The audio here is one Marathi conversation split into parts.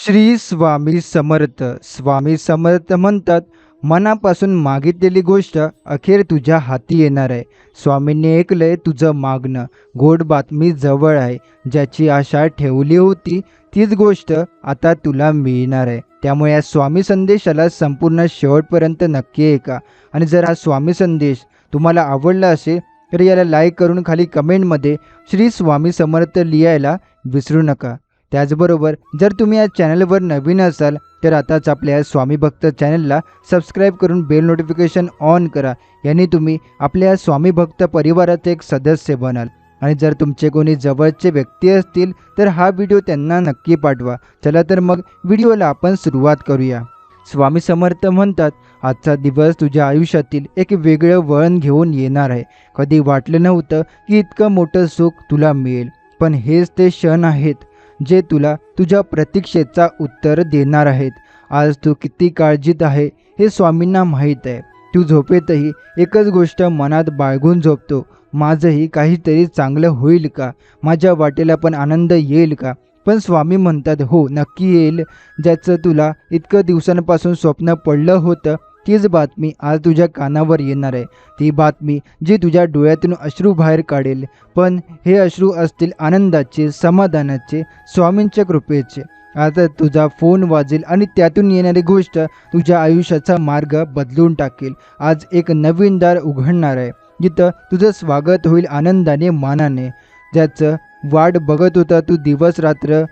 श्री स्वामी समर्थ. स्वामी समर्थ म्हणतात, मनापासून मागितलेली गोष्ट अखेर तुझ्या हाती येणार आहे. स्वामींनी ऐकलंय तुझं मागणं. गोड बातमी जवळ आहे. ज्याची आशा ठेवली होती तीच गोष्ट आता तुला मिळणार आहे. त्यामुळे या स्वामी संदेशाला संपूर्ण शेवटपर्यंत नक्की ऐका. आणि जर हा स्वामी संदेश तुम्हाला आवडला असेल तर याला लाईक करून खाली कमेंटमध्ये श्री स्वामी समर्थ लिहायला विसरू नका. त्याचबरोबर जर तुम्ही या चॅनलवर नवीन असाल तर आताच आपल्या या स्वामी भक्त चॅनलला सबस्क्राईब करून बेल नोटिफिकेशन ऑन करा. याने तुम्ही आपल्या या स्वामी भक्त परिवाराचे एक सदस्य बनाल. आणि जर तुमचे कोणी जवळचे व्यक्ती असतील तर हा व्हिडिओ त्यांना नक्की पाठवा. चला तर मग व्हिडिओला आपण सुरुवात करूया. स्वामी समर्थ म्हणतात, आजचा दिवस तुझ्या आयुष्यातील एक वेगळं वळण घेऊन येणार आहे. कधी वाटलं नव्हतं की इतकं मोठं सुख तुला मिळेल, पण हेच ते क्षण आहेत जे तुला तुझ्या प्रतीक्षेचा उत्तर देणार आहेत. आज तू किती काळजीत आहे हे स्वामींना माहीत आहे. तू झोपेतही एकच गोष्ट मनात बाळगून झोपतो, माझंही काहीतरी चांगलं होईल का, माझ्या वाटेला पण आनंद येईल का. पण स्वामी म्हणतात, हो नक्की येईल. ज्याचं तुला इतकं दिवसांपासून स्वप्न पडलं होतं तीच बातमी आज तुझ्या कानावर येणार आहे. ती बातमी जी तुझ्या डोळ्यातून अश्रू बाहेर काढेल. पण हे अश्रू असतील आनंदाचे, समाधानाचे, स्वामींच्या कृपेचे. आता तुझा फोन वाजेल आणि त्यातून येणारी गोष्ट तुझ्या आयुष्याचा मार्ग बदलून टाकेल. आज एक नवीन दार उघडणार आहे जिथं तुझं स्वागत होईल आनंदाने, मानाने. ज्याचं वाट बघत होता तू दिवस रात्र,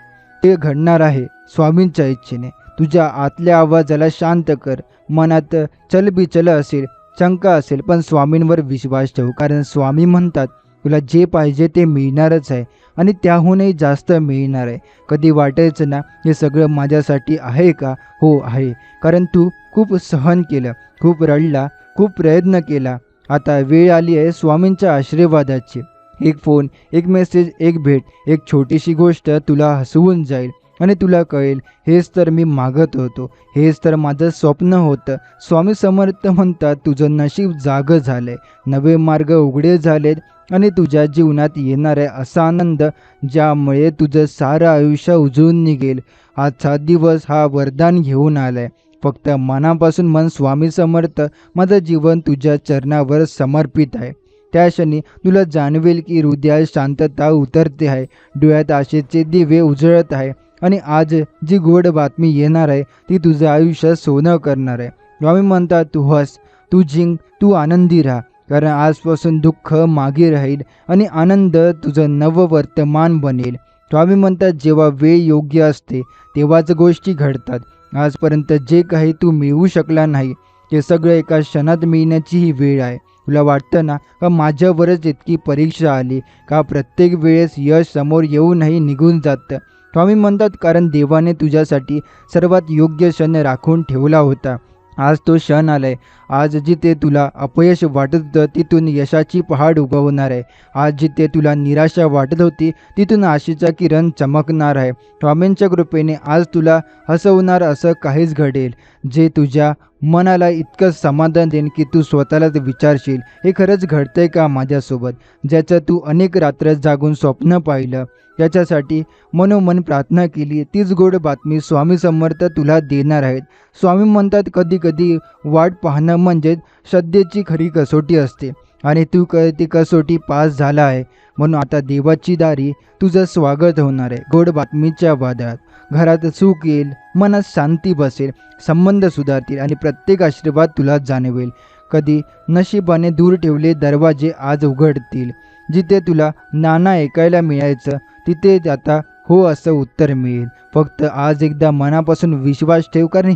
ते घडणार आहे स्वामींच्या इच्छेने. तुझ्या आतल्या आवाजाला शांत कर. मनात चलबिचल असेल, शंका असेल, पण स्वामींवर विश्वास ठेव. कारण स्वामी म्हणतात तुला जे पाहिजे ते मिळणारच आहे आणि त्याहूनही जास्त मिळणार आहे. कधी वाटायचं ना हे सगळं माझ्यासाठी आहे का? हो आहे. कारण तू खूप सहन केलं, खूप रडला, खूप प्रयत्न केला. आता वेळ आली आहे स्वामींच्या आशीर्वादाची. एक फोन, एक मेसेज, एक भेट, एक छोटीशी गोष्ट तुला हसवून जाईल आणि तुला कळेल हेच तर मी मागत होतो, हेच तर माझं स्वप्न होतं. स्वामी समर्थ म्हणतात तुझं नशीब जागं झालंय, नवे मार्ग उघडे झालेत आणि तुझ्या जीवनात येणार आहे असा आनंद ज्यामुळे तुझं सारं आयुष्य उजळून निघेल. आजचा दिवस हा वरदान घेऊन आलाय. फक्त मनापासून मन स्वामी समर्थ, माझं जीवन तुझ्या चरणावर समर्पित आहे. त्या क्षणी तुला जाणवेल की हृदयात शांतता उतरते आहे, डोळ्यात आशेचे दिवे उजळत आहे आणि आज जी गोड बातमी येणार आहे ती तुझं आयुष्य सोनं करणार आहे. स्वामी म्हणतात तू हस, तू जिंक, तू आनंदी राहा. कारण आजपासून दुःख मागे राहील आणि आनंद तुझं नववर्तमान बनेल. स्वामी म्हणतात जेव्हा वेळ योग्य असते तेव्हाच गोष्टी घडतात. आजपर्यंत जे काही तू मिळवू शकला नाही ते सगळं एका क्षणात मिळण्याची ही वेळ आहे. तुला वाटतं ना का माझ्यावरच इतकी परीक्षा आली का? प्रत्येक वेळेस यश समोर येऊनही निघून जातं. स्वामी म्हणतात कारण देवाने तुझ्यासाठी सर्वात योग्य क्षण राखून ठेवला होता. आज तो क्षण आलाय. आज जिथे तुला अपयश वाटत होतं तिथून यशाची पहाड उगवणार आहे. आज जिथे तुला निराशा वाटत होती तिथून आशेचा किरण चमकणार आहे. स्वामींच्या कृपेने आज तुला हसवणार असं काहीच घडेल जे तुझ्या मनाला इतकं समाधान देईन की तू स्वतःलाच विचारशील, हे खरंच घडतंय का माझ्यासोबत? ज्याचं तू अनेक रात्र जागून स्वप्न पाहिलं, त्याच्यासाठी मनोमन प्रार्थना केली, तीच गोड बातमी स्वामी समर्थ तुला देणार आहेत. स्वामी म्हणतात कधी कधी वाट पाहणं म्हणजे श्रद्धेची खरी कसोटी असते आणि तू ती कसोटी पास झाला आहे. म्हणून आता देवाची दारी तुझं स्वागत होणार आहे. गोड बातमीच्या वादळात घरात सुख येईल, मनात शांती बसेल, संबंध सुधारतील आणि प्रत्येक आशीर्वाद तुला जाणवेल. कधी नशिबाने दूर ठेवले दरवाजे आज उघडतील. जिथे तुला नाना ऐकायला मिळायचं तिथे आता हो असं उत्तर मिळेल. फक्त आज एकदा मनापासून विश्वास ठेव. कारण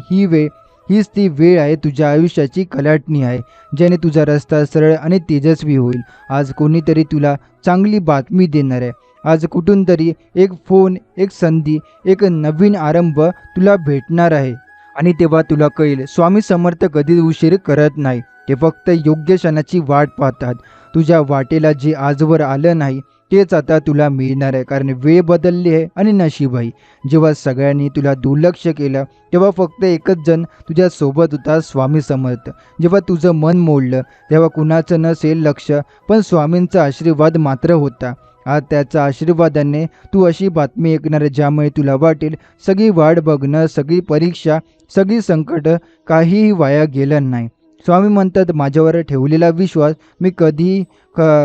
हीच ती वेळ आहे तुझ्या आयुष्याची कलाटणी आहे ज्याने तुझा रस्ता सरळ आणि तेजस्वी होईल. आज कोणीतरी तुला चांगली बातमी देणार आहे. आज कुठून तरी एक फोन, एक संधी, एक नवीन आरंभ तुला भेटणार आहे. आणि तेव्हा तुला कळेल स्वामी समर्थ कधी उशीर करत नाही. ते फक्त योग्य क्षणाची वाट पाहतात. तुझ्या वाटेला जे आजवर आलं नाही तेच आता तुला मिळणार आहे. कारण वेळ बदलली आहे आणि नशीबही. जेव्हा सगळ्यांनी तुला दुर्लक्ष केलं तेव्हा फक्त एकच जण तुझ्या सोबत होता, स्वामी समर्थ. जेव्हा तुझं मन मोडलं तेव्हा कुणाचं नसेल लक्ष, पण स्वामींचा आशीर्वाद मात्र होता. आज त्याच्या आशीर्वादाने तू अशी बातमी ऐकणार आहे ज्यामुळे तुला वाटेल सगळी वाट बघणं, सगळी परीक्षा, सगळी संकट काहीही वाया गेलं नाही. स्वामी म्हणतात माझ्यावर ठेवलेला विश्वास मी कधीही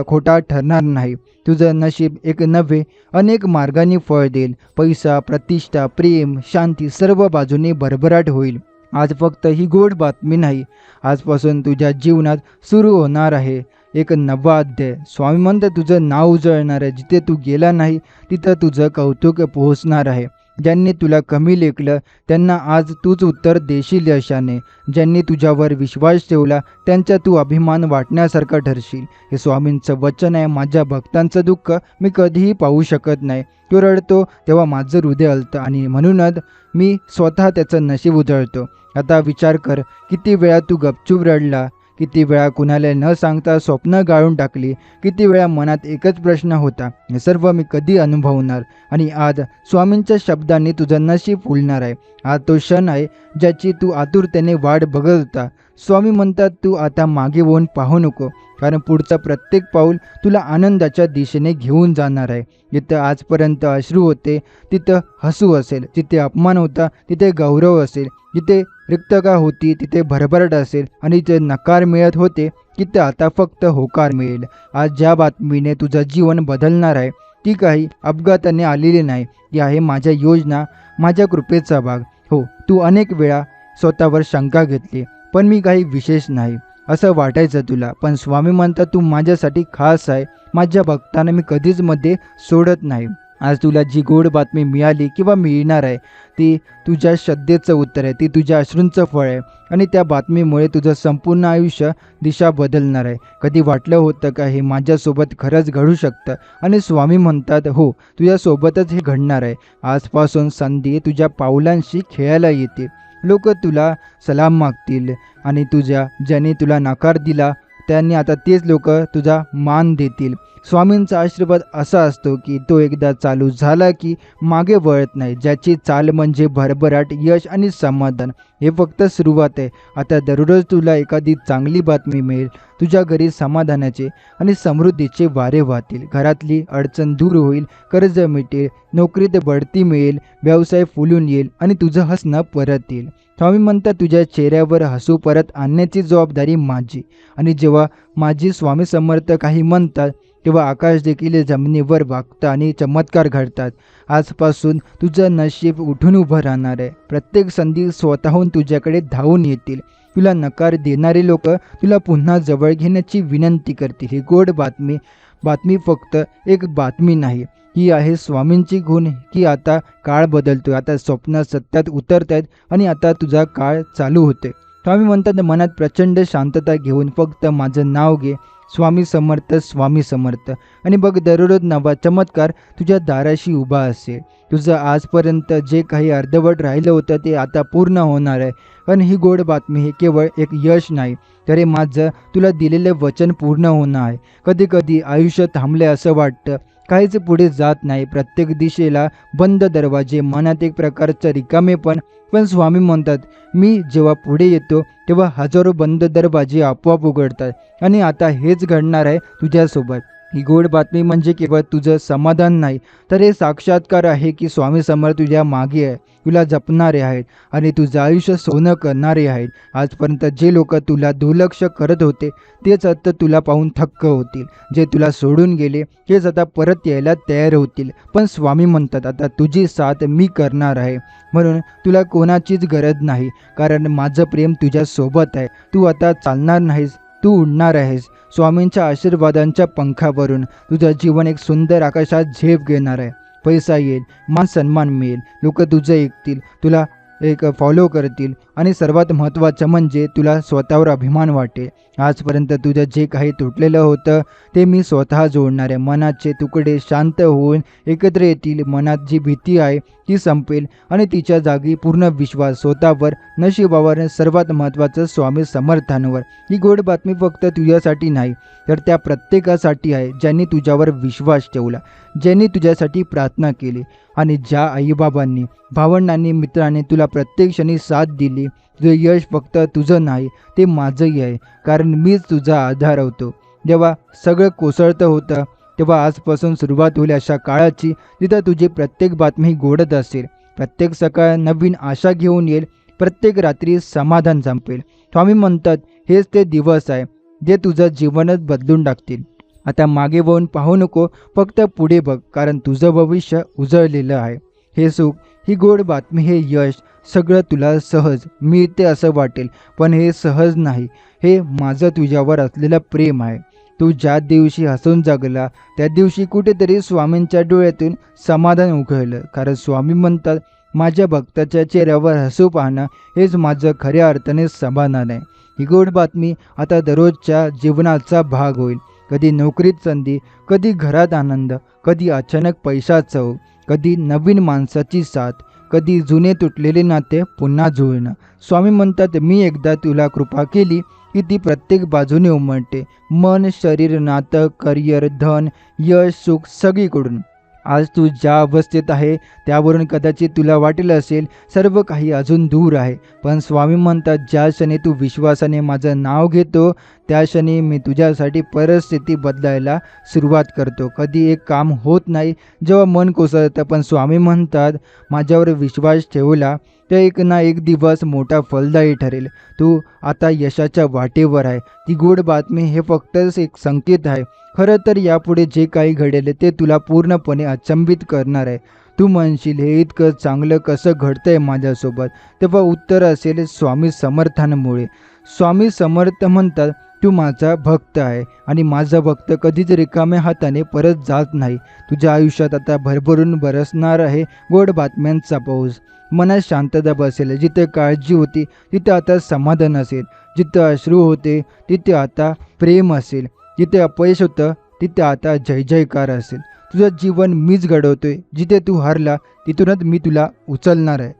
खोटा ठरणार नाही. तुझं नशीब एक नव्हे अनेक मार्गांनी फळ देईल. पैसा, प्रतिष्ठा, प्रेम, शांती सर्व बाजूने भरभराट होईल. आज फक्त ही गोड बातमी नाही, आजपासून तुझ्या जीवनात सुरू होणार आहे एक नवा अध्याय. स्वामी म्हणतात तुझं नाव उजळणार आहे. जिथे तू गेला नाही तिथं तुझं कौतुक पोहोचणार आहे. ज्यांनी तुला कमी लेखलं त्यांना आज तूच उत्तर देशील यशाने. ज्यांनी तुझ्यावर विश्वास ठेवला त्यांचा तू अभिमान वाटण्यासारखा ठरशील. हे स्वामींचं वचन आहे. माझ्या भक्तांचं दुःख मी कधीही पाहू शकत नाही. तो रडतो तेव्हा माझं हृदय हलतं आणि म्हणूनच मी स्वतः त्याचं नशीब उजळतो. आता विचार कर, किती वेळा तू गपचूप रडला, किती वेळा कुणाला न सांगता स्वप्न गाळून टाकली, किती वेळा मनात एकच प्रश्न होता, हे सर्व मी कधी अनुभवणार. आणि आज स्वामींच्या शब्दांनी तुझं नशीब फुलणार आहे. हा तो क्षण आहे ज्याची तू आतुरतेने वाट बघत होता. स्वामी म्हणतात तू आता मागे वळून पाहू नको, कारण पुढचं प्रत्येक पाऊल तुला आनंदाच्या दिशेने घेऊन जाणार आहे. जिथं आजपर्यंत अश्रू होते तिथं हसू असेल, जिथे अपमान होता तिथे गौरव असेल, जिथे रिक्तता होती तिथे भरभराट असेल आणि जे नकार मिळत होते तिथे आता फक्त होकार मिळेल. आज ज्या बातमीने तुझं जीवन बदलणार आहे ती काही अपघाताने आलेली नाही. ही आहे माझ्या योजना, माझ्या कृपेचा भाग. हो, तू अनेक वेळा स्वतःवर शंका घेतली, पण मी काही विशेष नाही असं वाटायचं तुला. पण स्वामी म्हणतात तू माझ्यासाठी खास आहे. माझ्या भक्तांना मी कधीच मध्ये सोडत नाही. आज तुला जी गोड बातमी मिळाली किंवा मिळणार आहे ती तुझ्या श्रद्धेचं उत्तर आहे, ती तुझ्या अश्रूंचं फळ आहे. आणि त्या बातमीमुळे तुझं संपूर्ण आयुष्य दिशा बदलणार आहे. कधी वाटलं होतं का हे माझ्यासोबत खरंच घडू शकतं? आणि स्वामी म्हणतात हो, तुझ्यासोबतच हे घडणार आहे. आजपासून संधी तुझ्या पावलांशी खेळायला येतील. लोक तुला सलाम मागतील आणि ज्यांनी तुला नकार दिला त्यांनी आता तेच लोक तुझा मान देतील. स्वामींचा आशीर्वाद असा असतो की तो एकदा चालू झाला की मागे वळत नाही. ज्याची चाल म्हणजे भरभराट, यश आणि समाधान. हे फक्त सुरुवात आहे. आता दररोज तुला एखादी चांगली बातमी मिळेल. तुझ्या घरी समाधानाचे आणि समृद्धीचे वारे वाहतील. घरातली अडचण दूर होईल, कर्ज मिटेल, नोकरीत बढती मिळेल, व्यवसाय फुलून येईल आणि तुझं हसणं परत येईल. स्वामी म्हणतात तुझ्या चेहऱ्यावर हसू परत आणण्याची जबाबदारी माझी. आणि जेव्हा माझी स्वामी समर्थ काही म्हणतात तेव्हा आकाश देखील जमिनीवर वागतं आणि चमत्कार घडतात. आजपासून तुझं नशीब उठून उभं राहणार आहे. प्रत्येक संधी स्वतःहून तुझ्याकडे धावून येतील. तुला नकार देणारे लोक तुला पुन्हा जवळ घेण्याची विनंती करतील. ही गोड बातमी फक्त एक बातमी नाही, ही आहे स्वामींची गुण की आता काळ बदलतोय, आता स्वप्न सत्यात उतरत आहेत आणि आता तुझा काळ चालू होते. स्वामी म्हणतात मनात प्रचंड शांतता घेऊन फक्त माझं नाव घे, स्वामी समर्थ, स्वामी समर्थ, आणि बघ दररोज नवा चमत्कार तुझ्या दाराशी उभा असेल. तुझं आजपर्यंत जे काही अर्धवट राहिलं होतं ते आता पूर्ण होणार आहे. पण ही गोड बातमी हे केवळ एक यश नाही, तर हे माझं तुला दिलेलं वचन पूर्ण होणं आहे. कधी कधी आयुष्य थांबले असं वाटतं, काहीच पुढे जात नाही. प्रत्येक दिशेला बंद दरवाजे, मनात एक प्रकारचं रिकामेपण. पण स्वामी म्हणतात मी जेव्हा पुढे येतो तेव्हा हजारो बंद दरवाजे आपोआप उघडतात. आणि आता हेच घडणार आहे तुझ्यासोबत. ही गोड बातमी म्हणजे केवळ तुझं समाधान नाही, तर हे साक्षात्कार आहे की स्वामी समर्थ तुझ्या मागे आहे, तुला जपणारे आहेत आणि तुझं आयुष्य सोनं करणारे आहेत. आजपर्यंत जे लोक तुला दुर्लक्ष करत होते तेच आता तुला पाहून थक्क होतील. जे तुला सोडून गेले तेच आता परत यायला तयार होतील. पण स्वामी म्हणतात आता तुझी साथ मी करणार आहे, म्हणून तुला कोणाचीच गरज नाही, कारण माझं प्रेम तुझ्या सोबत आहे. तू आता चालणार नाहीस, तू उडणार आहेस. स्वामींच्या आशीर्वादांच्या पंखावरून तुझं जीवन एक सुंदर आकाशात झेप घेणार आहे. पैसा येईल, मान सन्मान मिळेल, लोक तुझं ऐकतील, तुला एक फॉलो करतील आणि सर्वात महत्त्वाचं म्हणजे तुला स्वतःवर अभिमान वाटेल. आजपर्यंत तुझं जे काही तुटलेलं होतं ते मी स्वतः जोडणार आहे. मनाचे तुकडे शांत होऊन एकत्र येतील. मनात जी भीती आहे ती संपेल आणि तिच्या जागी पूर्ण विश्वास स्वतःवर, नशिबावर, सर्वात महत्त्वाचं स्वामी समर्थांवर. ही गोड बातमी फक्त तुझ्यासाठी नाही, तर त्या प्रत्येकासाठी आहे ज्यांनी तुझ्यावर विश्वास ठेवला, ज्यांनी तुझ्यासाठी प्रार्थना केली आणि ज्या आईबाबांनी, भावंडांनी, मित्रांनी तुला प्रत्येक क्षणी साथ दिली. तुझं यश फक्त तुझं नाही, ते माझंही आहे, कारण मीच तुझा आधार होतो. जेव्हा सगळं कोसळतं होतं तेव्हा आजपासून सुरुवात होईल अशा काळाची, जिथं तुझी प्रत्येक बातमी गोडत असेल, प्रत्येक सकाळ नवीन आशा घेऊन येईल, प्रत्येक रात्री समाधान संपेल. स्वामी म्हणतात हेच ते दिवस आहे जे तुझं जीवनच बदलून टाकतील. आता मागे वळून पाहू नको, फक्त पुढे बघ, कारण तुझं भविष्य उजळलेलं आहे. हे सुख, ही गोड बातमी, हे यश सगळं तुला सहज मिळते असं वाटेल, पण हे सहज नाही. हे माझं तुझ्यावर असलेलं प्रेम आहे. तू ज्या दिवशी हसून जगला त्या दिवशी कुठेतरी स्वामींच्या डोळ्यातून समाधान उघळलं. कारण स्वामी म्हणतात माझ्या भक्ताच्या चेहऱ्यावर हसू पाहणं हेच माझं खऱ्या अर्थाने समाधान आहे. ही गोड बातमी आता दररोजच्या जीवनाचा भाग होईल. कधी नोकरीत संधी, कधी घरात आनंद, कधी अचानक पैशाचं चव, कधी नवीन माणसाची साथ, कधी जुने तुटलेले नाते पुन्हा जुळणं. स्वामी म्हणतात मी एकदा तुला कृपा केली की ती प्रत्येक बाजूने उमटते. मन, शरीर, नातं, करिअर, धन, यश, सुख सगळीकडून. आज तू ज्या अवस्थेत आहे त्यावरून कदाचित तुला वाटेल असेल सर्व काही अजून दूर आहे, पण स्वामी म्हणतात ज्या क्षणी तू विश्वासाने माझं नाव घेतो त्या क्षणी मी तुझ्यासाठी परिस्थिती बदलायला सुरुवात करतो. कधी एक काम होत नाही जेव्हा मन कोसळतं, पण स्वामी म्हणतात माझ्यावर विश्वास ठेवला तर एक ना एक दिवस मोठा फलदायी ठरेल. तू आता यशाच्या वाटेवर आहे. ती गोड बातमी हे फक्तच एक संकेत आहे. खरं तर यापुढे जे काही घडेल ते तुला पूर्णपणे अचंबित करणार आहे. तू म्हणशील हे इतकं चांगलं कसं घडतंय माझ्यासोबत, तेव्हा उत्तर असेल स्वामी समर्थांमुळे. स्वामी समर्थ म्हणतात तू माझा भक्त आहे आणि माझा भक्त कधीच रिकाम्या हाताने परत जात नाही. तुझ्या आयुष्यात आता भरभरून बरसणार आहे गोड बातम्यांचा पाऊस. मनात शांतता बसेल. जिथे काळजी होती तिथे आता समाधान असेल. जिथे अश्रू होते तिथे आता प्रेम असेल. जिथे अपयश होतं तिथे आता जय जयकार असेल. तुझं जीवन मीच घडवतोय. जिथे तू हरला तिथूनच मी तुला उचलणार आहे.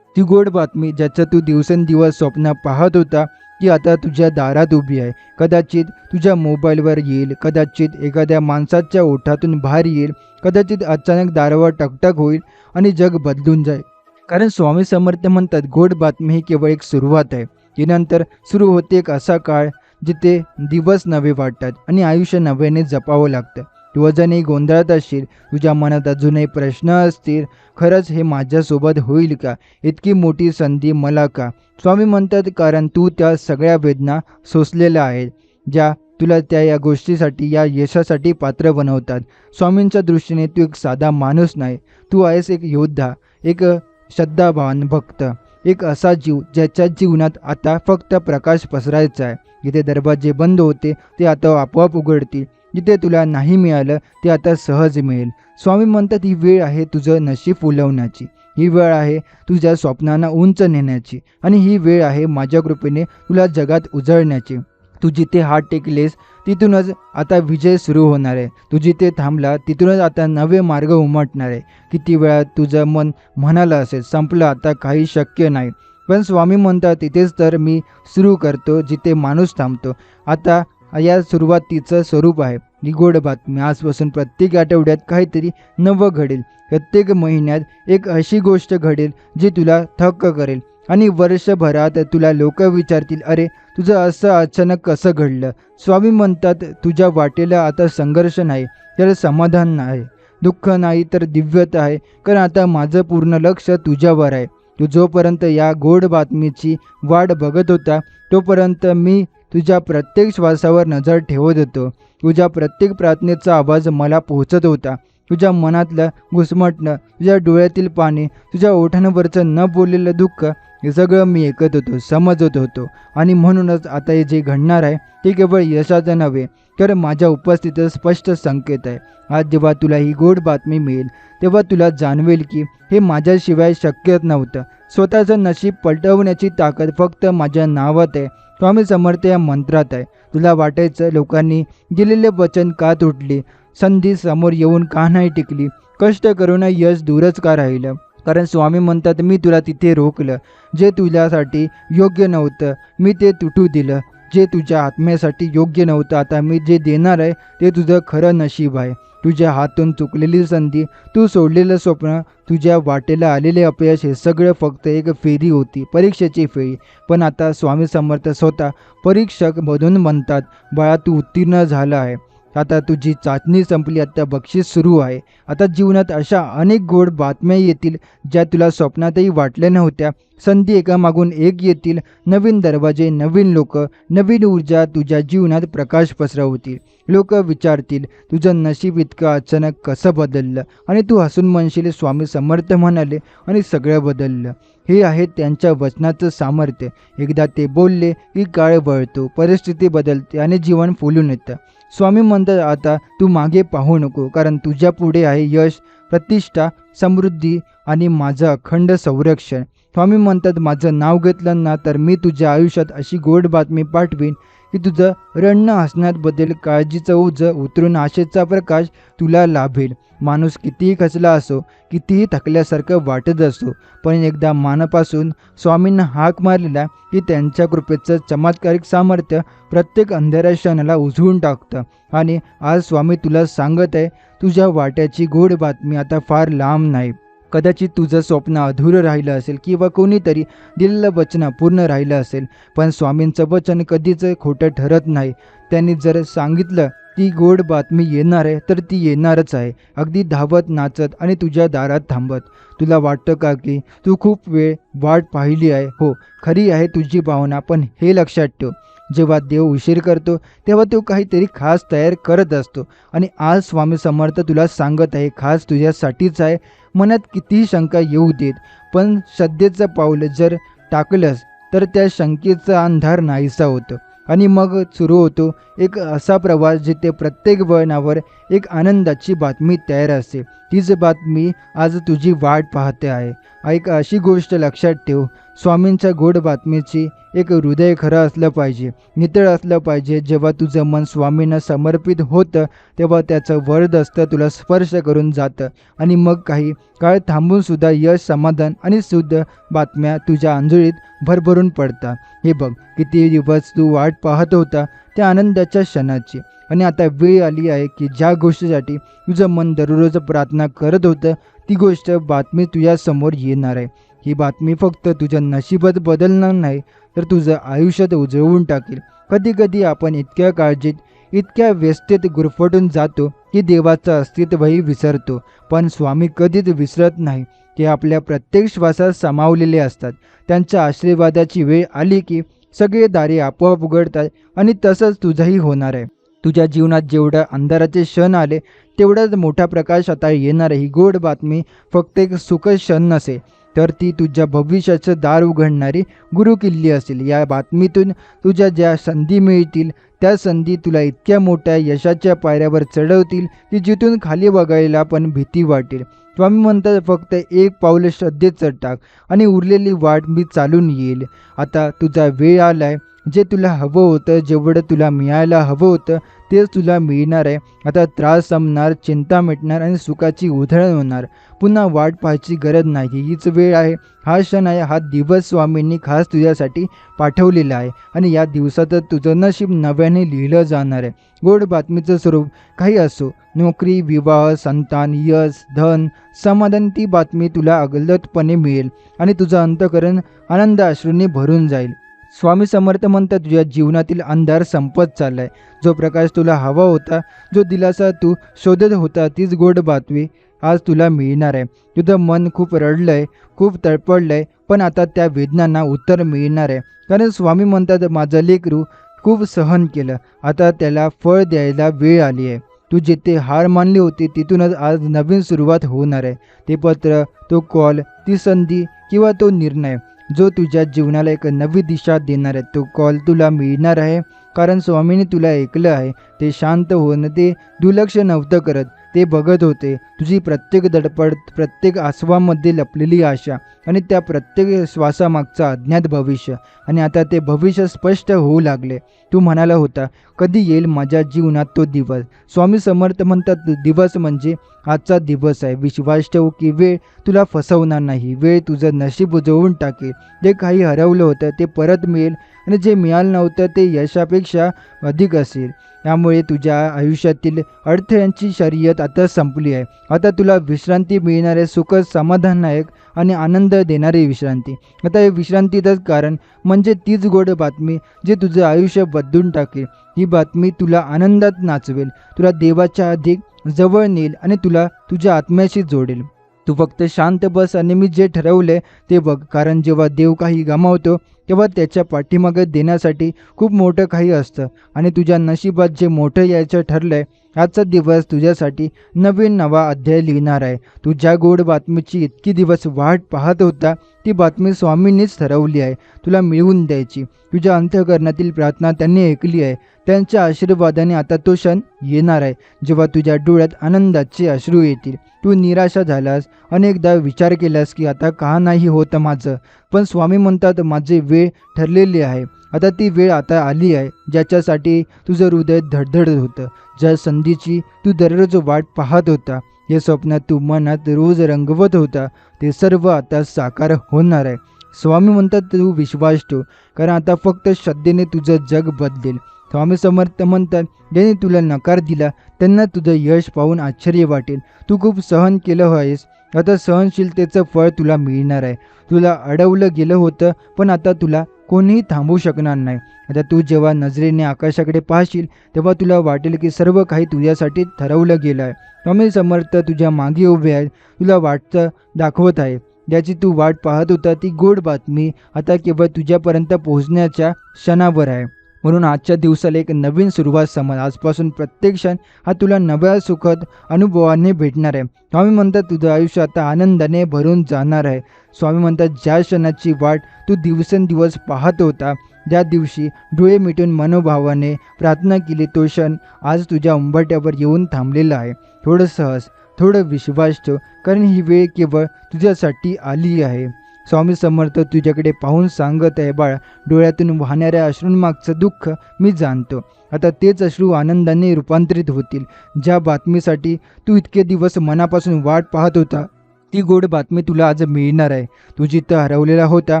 ती गोड बातमी ज्याचं तू दिवसेंदिवस स्वप्न पाहत होता ती आता तुझ्या दारात उभी आहे. कदाचित तुझ्या मोबाईलवर येईल, कदाचित एखाद्या माणसाच्या ओठातून बाहेर येईल, कदाचित अचानक दारावर टकटक होईल आणि जग बदलून जाईल. कारण स्वामी समर्थ म्हणतात गोड बातमी ही केवळ एक सुरुवात आहे. ती नंतर सुरू होते एक असा काळ जिथे दिवस नवे वाटतात आणि आयुष्य नव्याने जपावं लागतं. तू अजूनही गोंधळात असशील, तुझ्या मनात अजूनही प्रश्न असतील, खरंच हे माझ्यासोबत होईल का? इतकी मोठी संधी मला का? स्वामी म्हणतात कारण तू त्या सगळ्या वेदना सोसलेल्या आहेत ज्या तुला या गोष्टीसाठी, या यशासाठी पात्र बनवतात. स्वामींच्या दृष्टीने तू एक साधा माणूस नाही, तू आहेस एक योद्धा, एक श्रद्धावान भक्त, एक असा जीव ज्याच्या जीवनात आता फक्त प्रकाश पसरायचा आहे. जिथे दरवाजे बंद होते ते आता आपोआप उघडतील. जिथे तुला नाही मिळालं ते आता सहज मिळेल. स्वामी म्हणतात ही वेळ आहे तुझं नशीब फुलवण्याची, ही वेळ आहे तुझ्या स्वप्नांना उंच नेण्याची आणि ही वेळ आहे माझ्या कृपेने तुला जगात उजळण्याची. तू जिथे हात टेकलेस तिथूनच आता विजय सुरू होणार आहे. तू जिथे थांबला तिथूनच आता नवे मार्ग उमटणार आहे. किती वेळा तुझं मन म्हणालं असेल संपलं, आता काही शक्य नाही, पण स्वामी म्हणतात तिथेच तर मी सुरू करतो जिथे माणूस थांबतो. आता या सुरुवातीचं स्वरूप आहे ही गोड बातमी. आजपासून प्रत्येक आठवड्यात काहीतरी नवं घडेल. प्रत्येक महिन्यात एक अशी गोष्ट घडेल जी तुला थक्क करेल आणि वर्षभरात तुला लोक विचारतील अरे तुझं असं अचानक कसं घडलं. स्वामी म्हणतात तुझ्या वाटेला आता संघर्ष नाही तर समाधान नाही, दुःख नाही तर दिव्यता आहे. कारण आता माझं पूर्ण लक्ष तुझ्यावर आहे. तू जोपर्यंत या गोड बातमीची वाट बघत होता तोपर्यंत मी तुझ्या प्रत्येक श्वासावर नजर ठेवत होतो. तुझ्या प्रत्येक प्रार्थनेचा आवाज मला पोहोचत होता. तुझ्या मनातलं घुसमटणं, तुझ्या डोळ्यातील पाणी, तुझ्या ओठांवरचं न बोललेलं दुःख हे सगळं मी ऐकत होतो, समजत होतो. आणि म्हणूनच आता हे जे घडणार आहे ते केवळ यशाचं नव्हे तर माझ्या उपस्थितीत स्पष्ट संकेत आहे. आज जेव्हा तुला ही गोड बातमी मिळेल तेव्हा तुला जाणवेल की हे माझ्याशिवाय शक्यच नव्हतं. स्वतःचं नशीब पलटवण्याची ताकद फक्त माझ्या नावात आहे, स्वामी समर्थ या मंत्रात आहे. तुला वाटायचं लोकांनी दिलेले वचन का तुटले, संधी समोर येऊन का नाही टिकली, कष्ट करून यश दूरच का राहिलं. कारण स्वामी म्हणतात मी तुला तिथे रोखलं. जे तुझ्यासाठी योग्य नव्हतं मी ते तुटू दिलं. जे तुझ्या आत्म्यासाठी योग्य नव्हतं आता मी जे देणार आहे ते तुझं खरं नशीब आहे. तुझ्या हातून चुकलेली संधी, तू सोडलेलं स्वप्न, तुझ्या वाटेला आलेले अपयश हे सगळं फक्त एक फेरी होती, परीक्षेची फेरी. पण आता स्वामी समर्थ स्वतः परीक्षक म्हणून म्हणतात बाळा तू उत्तीर्ण झाला आहे. आता तुझी चाचणी संपली, आता बक्षीस सुरू आहे. आता जीवनात अशा अनेक गोड बातम्या येतील ज्या तुला स्वप्नातही वाटल्या नव्हत्या. संधी एकामागून एक येतील. नवीन दरवाजे, नवीन लोक, नवीन ऊर्जा तुझ्या जीवनात प्रकाश पसरवतील. लोक विचारतील, तुझं नशीब इतकं अचानक कसं बदललं? आणि तू हसून म्हणशील, स्वामी समर्थ म्हणाले आणि सगळं बदललं. हे आहे त्यांच्या वचनाचं सामर्थ्य. एकदा ते बोलले की काळ वळतो, परिस्थिती बदलते आणि जीवन फुलून येतं. स्वामी म्हणतात, आता तू मागे पाहू नको, कारण तुझ्या पुढे आहे यश, प्रतिष्ठा, समृद्धी आणि माझं अखंड संरक्षण. स्वामी म्हणतात, माझं नाव घेतलं ना तर मी तुझ्या आयुष्यात अशी गोड बातमी पाठवीन की तुझं रडणं हसण्यात बदल, काळजीचं ओझं उतरून आशेचा प्रकाश तुला लाभेल. माणूस कितीही खचला असो, कितीही थकल्यासारखं वाटत असो, पण एकदा मनापासून स्वामींना हाक मारलेला की त्यांच्या कृपेचं चमत्कारिक सामर्थ्य प्रत्येक अंधेऱ्या क्षणाला उजळून टाकतं. आणि आज स्वामी तुला सांगत आहे, तुझ्या वाट्याची गोड बातमी आता फार लांब नाही. कदाचित तुझं स्वप्न अधुरं राहिलं असेल किंवा कोणीतरी दिलेलं वचन अपूर्ण राहिलं असेल, पण स्वामींचं वचन कधीच खोटं ठरत नाही. त्यांनी जर सांगितलं ती गोड बातमी येणार आहे तर ती येणारच आहे, अगदी धावत, नाचत आणि तुझ्या दारात थांबत. तुला वाटतं का की तू खूप वेळ वाट पाहिली आहे? हो, खरी आहे तुझी भावना, पण हे लक्षात ठेव, जेव्हा देव उशीर करतो तेव्हा तो काहीतरी खास तयार करत असतो. आणि आज स्वामी समर्थ तुला सांगत आहे, खास तुझ्यासाठीच आहे. मनात कितीही शंका येऊ देत, पण श्रद्धेचं पाऊल जर टाकलंस तर त्या शंकेचा अंधार नाहीसा होतो. आणि मग सुरू होतो एक असा प्रवास जिथे प्रत्येक वळणावर एक आनंदाची बातमी तयार असते. तीच बातमी आज तुझी वाट पाहते आहे. एक अशी गोष्ट लक्षात ठेव, स्वामींच्या गोड बातमीची एक हृदय खरं असलं पाहिजे, नितळ असलं पाहिजे. जेव्हा तुझं मन स्वामींना समर्पित होतं तेव्हा त्याचं वरदहस्त तुला स्पर्श करून जातं. आणि मग काही काळ थांबून सुद्धा यश, समाधान आणि शुद्ध बातम्या तुझ्या अंजुळीत भरभरून पडतात. हे बघ, किती दिवस तू वाट पाहत होता त्या आनंदाच्या क्षणाची, आणि आता वेळ आली आहे की ज्या गोष्टीसाठी तुझं मन दररोज प्रार्थना करत होतं ती गोष्ट, बातमी तुझ्यासमोर येणार आहे. ही बातमी फक्त तुझं नशीबच बदलणार नाही तर तुझं आयुष्यात उजळवून टाकेल. कधी कधी आपण इतक्या काळजीत, इतक्या व्यस्थेत गुरफटून जातो की देवाचं अस्तित्वही विसरतो, पण स्वामी कधीच विसरत नाही. ते आपल्या प्रत्येक श्वासात सामावलेले असतात. त्यांच्या आशीर्वादाची वेळ आली की सगळे दारे आपोआप उघडतात, आणि तसंच तुझंही होणार आहे. तुझ्या जीवनात जेवढं अंधाराचे क्षण आले तेवढाच मोठा प्रकाश आता येणार आहे. ही गोड बातमी फक्त एक सुखद क्षण नसेल, तर ती तुझ्या भविष्याचं दार उघडणारी गुरुकिल्ली असेल. या बातमीतून तुझ्या ज्या संधी मिळतील त्या संधी तुला इतक्या मोठ्या यशाच्या पायऱ्यावर चढवतील की जिथून खाली बघायला पण भीती वाटेल. स्वामी म्हणतात, फक्त एक पाऊल श्रद्धेचं टाक आणि उरलेली वाट मी चालून येईल. आता तुझा वेळ आलाय. जे तुला हवं होतं, जेवढं तुला मिळायला हवं होतं तेच तुला मिळणार आहे. आता त्रास संपणार, चिंता मिटणार आणि सुखाची उधळण होणार. पुन्हा वाट पाहायची गरज नाही. हीच वेळ आहे, हा क्षण आहे, हा दिवस स्वामींनी खास तुझ्यासाठी पाठवलेला आहे. आणि या दिवसातच तुझं नशीब नव्याने लिहिलं जाणार आहे. गोड बातमीचं स्वरूप काही असो, नोकरी, विवाह, संतान, यश, धन, समाधान, ती बातमी तुला अगलतपणे मिळेल आणि तुझं अंतःकरण आनंद अश्रूंनी भरून जाईल. स्वामी समर्थ म्हणतात, तुझ्या जीवनातील अंधार संपत चाललाय. जो प्रकाश तुला हवा होता, जो दिलासा तू शोधत होता, तीच गोड बातमी आज तुला मिळणार आहे. तुझं मन खूप रडलंय, खूप तळपडलंय, पण आता त्या वेदनांना उत्तर मिळणार आहे. कारण स्वामी म्हणतात, माझं लेकरू खूप सहन केलं, आता त्याला फळ द्यायला वेळ आली आहे. तू जिथे हार मानली होती तिथूनच आज नवीन सुरुवात होणार आहे. ते पत्र, तो कॉल, ती संधी किंवा तो निर्णय जो तुझ्या जीवनाला एक नवी दिशा देणार आहे, तो कॉल तुला मिळणार आहे. कारण स्वामींनी तुला ऐकलं आहे. ते शांत होऊन ते दुर्लक्ष नव्हतं करत, ते बघत होते तुझी प्रत्येक धडपड, प्रत्येक आसवामध्ये लपलेली आशा आणि त्या प्रत्येक श्वासामागचं अज्ञात भविष्य. आणि आता ते भविष्य स्पष्ट होऊ लागले. तू म्हणाला होता, कधी येईल माझ्या जीवनात तो दिवस? स्वामी समर्थ म्हणतात, दिवस म्हणजे आजचा दिवस आहे. विश्वास ठेव की वेळ तुला फसवणार नाही. वेळ तुझं नशीब उजळून टाकेल. जे काही हरवलं होतं ते परत मिळेल, आणि जे मिळालं नव्हतं ते यशापेक्षा अधिक असेल. त्यामुळे तुझ्या आयुष्यातील अडथळ्यांची शर्यत आता संपली आहे. आता तुला विश्रांती मिळणारे सुख, समाधानदायक आणि आनंद आनंद देणारी विश्रांती. आता हे विश्रांतीचंच कारण म्हणजे तीच गोड बातमी जे तुझं आयुष्य बदलून टाकेल. ही बातमी तुला आनंदात नाचवेल, तुला देवाच्या अधिक जवळ नेईल आणि तुला तुझ्या आत्म्याशी जोडेल. तू फक्त शांत बस आणि मी जे ठरवले ते बघ. कारण जेव्हा देव काही गमावतो तेव्हा त्याच्या पाठीमागे देण्यासाठी खूप मोठं काही असतं आणि तुझ्या नशिबात जे मोठं यायचं ठरलंय आजचा दिवस तुझ्यासाठी नवा अध्याय लिहिणार आहे. तू ज्या गोड बातमीची इतकी दिवस वाट पाहत होता ती बातमी स्वामींनीच ठरवली आहे तुला मिळवून द्यायची. तुझ्या अंतःकरणातील प्रार्थना त्यांनी ऐकली आहे. त्यांच्या आशीर्वादाने आता तो क्षण येणार आहे जेव्हा तुझ्या डोळ्यात आनंदाचे अश्रू येतील. तू निराशा झालास, अनेकदा विचार केलास की आता का नाही होतं माझं, पण स्वामी म्हणतात माझी वेळ ठरलेली आहे. आता ती वेळ आता आली आहे ज्याच्यासाठी तुझं हृदय धडधडत होतं, ज्या संधीची तू दररोज वाट पाहत होता, हे स्वप्न तू मनात रोज रंगवत होता, ते सर्व आता साकार होणार आहे. स्वामी म्हणतात तू विश्वास ठेव, कारण आता फक्त श्रद्धेने तुझं जग बदलेल. स्वामी समर्थ म्हणतात ज्यांनी तुला नकार दिला त्यांना तुझं यश पाहून आश्चर्य वाटेल. तू खूप सहन केलं आहेस, आता सहनशीलतेचं फळ तुला मिळणार आहे. तुला अडवलं गेलं होतं पण आता तुला कोणीही थांबवू शकणार नाही. आता तू जेव्हा नजरेने आकाशाकडे पाहशील तेव्हा तुला वाटेल की सर्व काही तुझ्यासाठी ठरवलं गेलं आहे. स्वामी समर्थ तुझ्या मागे उभे आहेत, तुला वाटतं दाखवत आहे. ज्याची तू वाट पाहत होता ती गोड बातमी आता केवळ तुझ्यापर्यंत पोहोचण्याच्या क्षणावर आहे. म्हणून आजच्या दिवसाला एक नवीन सुरुवात समज. आजपासून प्रत्येक क्षण हा तुला नव्या सुखद अनुभवाने भेटणार आहे. स्वामी म्हणतात तुझं आयुष्य आता आनंदाने भरून जाणार आहे. स्वामी म्हणतात ज्या क्षणाची वाट तू दिवसेंदिवस पाहत होता, ज्या दिवशी डोळे मिटून मनोभावाने प्रार्थना केली, तो क्षण आज तुझ्या उंबरठ्यावर येऊन थांबलेला आहे. थोडं सहज, थोडं विश्वास ठेव, कारण ही वेळ केवळ तुझ्यासाठी आली आहे. स्वामी समर्थ तुझ्याकडे पाहून सांगत आहे, बाळा, डोळ्यातून वाहणाऱ्या अश्रूंमागचं दुःख मी जाणतो. आता तेच अश्रू आनंदाने रूपांतरित होतील. ज्या बातमीसाठी तू इतके दिवस मनापासून वाट पाहत होता ती गोड बातमी तुला आज मिळणार आहे. तू जिथं हरवलेला होता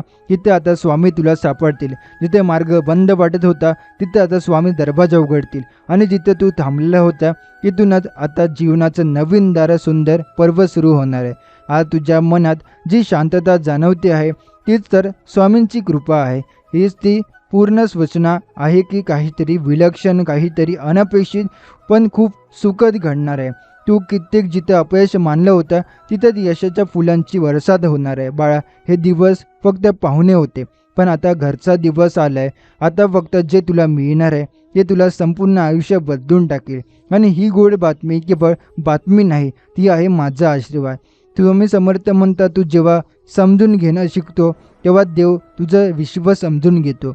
तिथे आता स्वामी तुला सापडतील. जिथे मार्ग बंद वाटत होता तिथे आता स्वामी दरवाजा उघडतील आणि जिथे तू थांबलेला होता तिथूनच आता जीवनाचं नवीन दार सुंदर पर्व सुरू होणार आहे. आज तुझ्या मनात जी शांतता जाणवते आहे तीच तर स्वामींची कृपा आहे. हीच ती पूर्ण सूचना आहे की काहीतरी विलक्षण, काहीतरी अनपेक्षित पण खूप सुखद घडणार आहे. तू कित्येक जिथं अपयश मानलं होतं तिथं यशाच्या फुलांची वरसाद होणार आहे. बाळा, हे दिवस फक्त पाहुणे होते पण आता घरचा दिवस आलाय. आता फक्त जे तुला मिळणार आहे ते तुला संपूर्ण आयुष्य बदलून टाकेल. आणि ही गोड बातमी केवळ बातमी नाही, ती आहे माझा आशीर्वाद. स्वामी समर्थ म्हणतात तू जेव्हा समजून घेणं शिकतो तेव्हा देव तुझं विश्व समजून घेतो.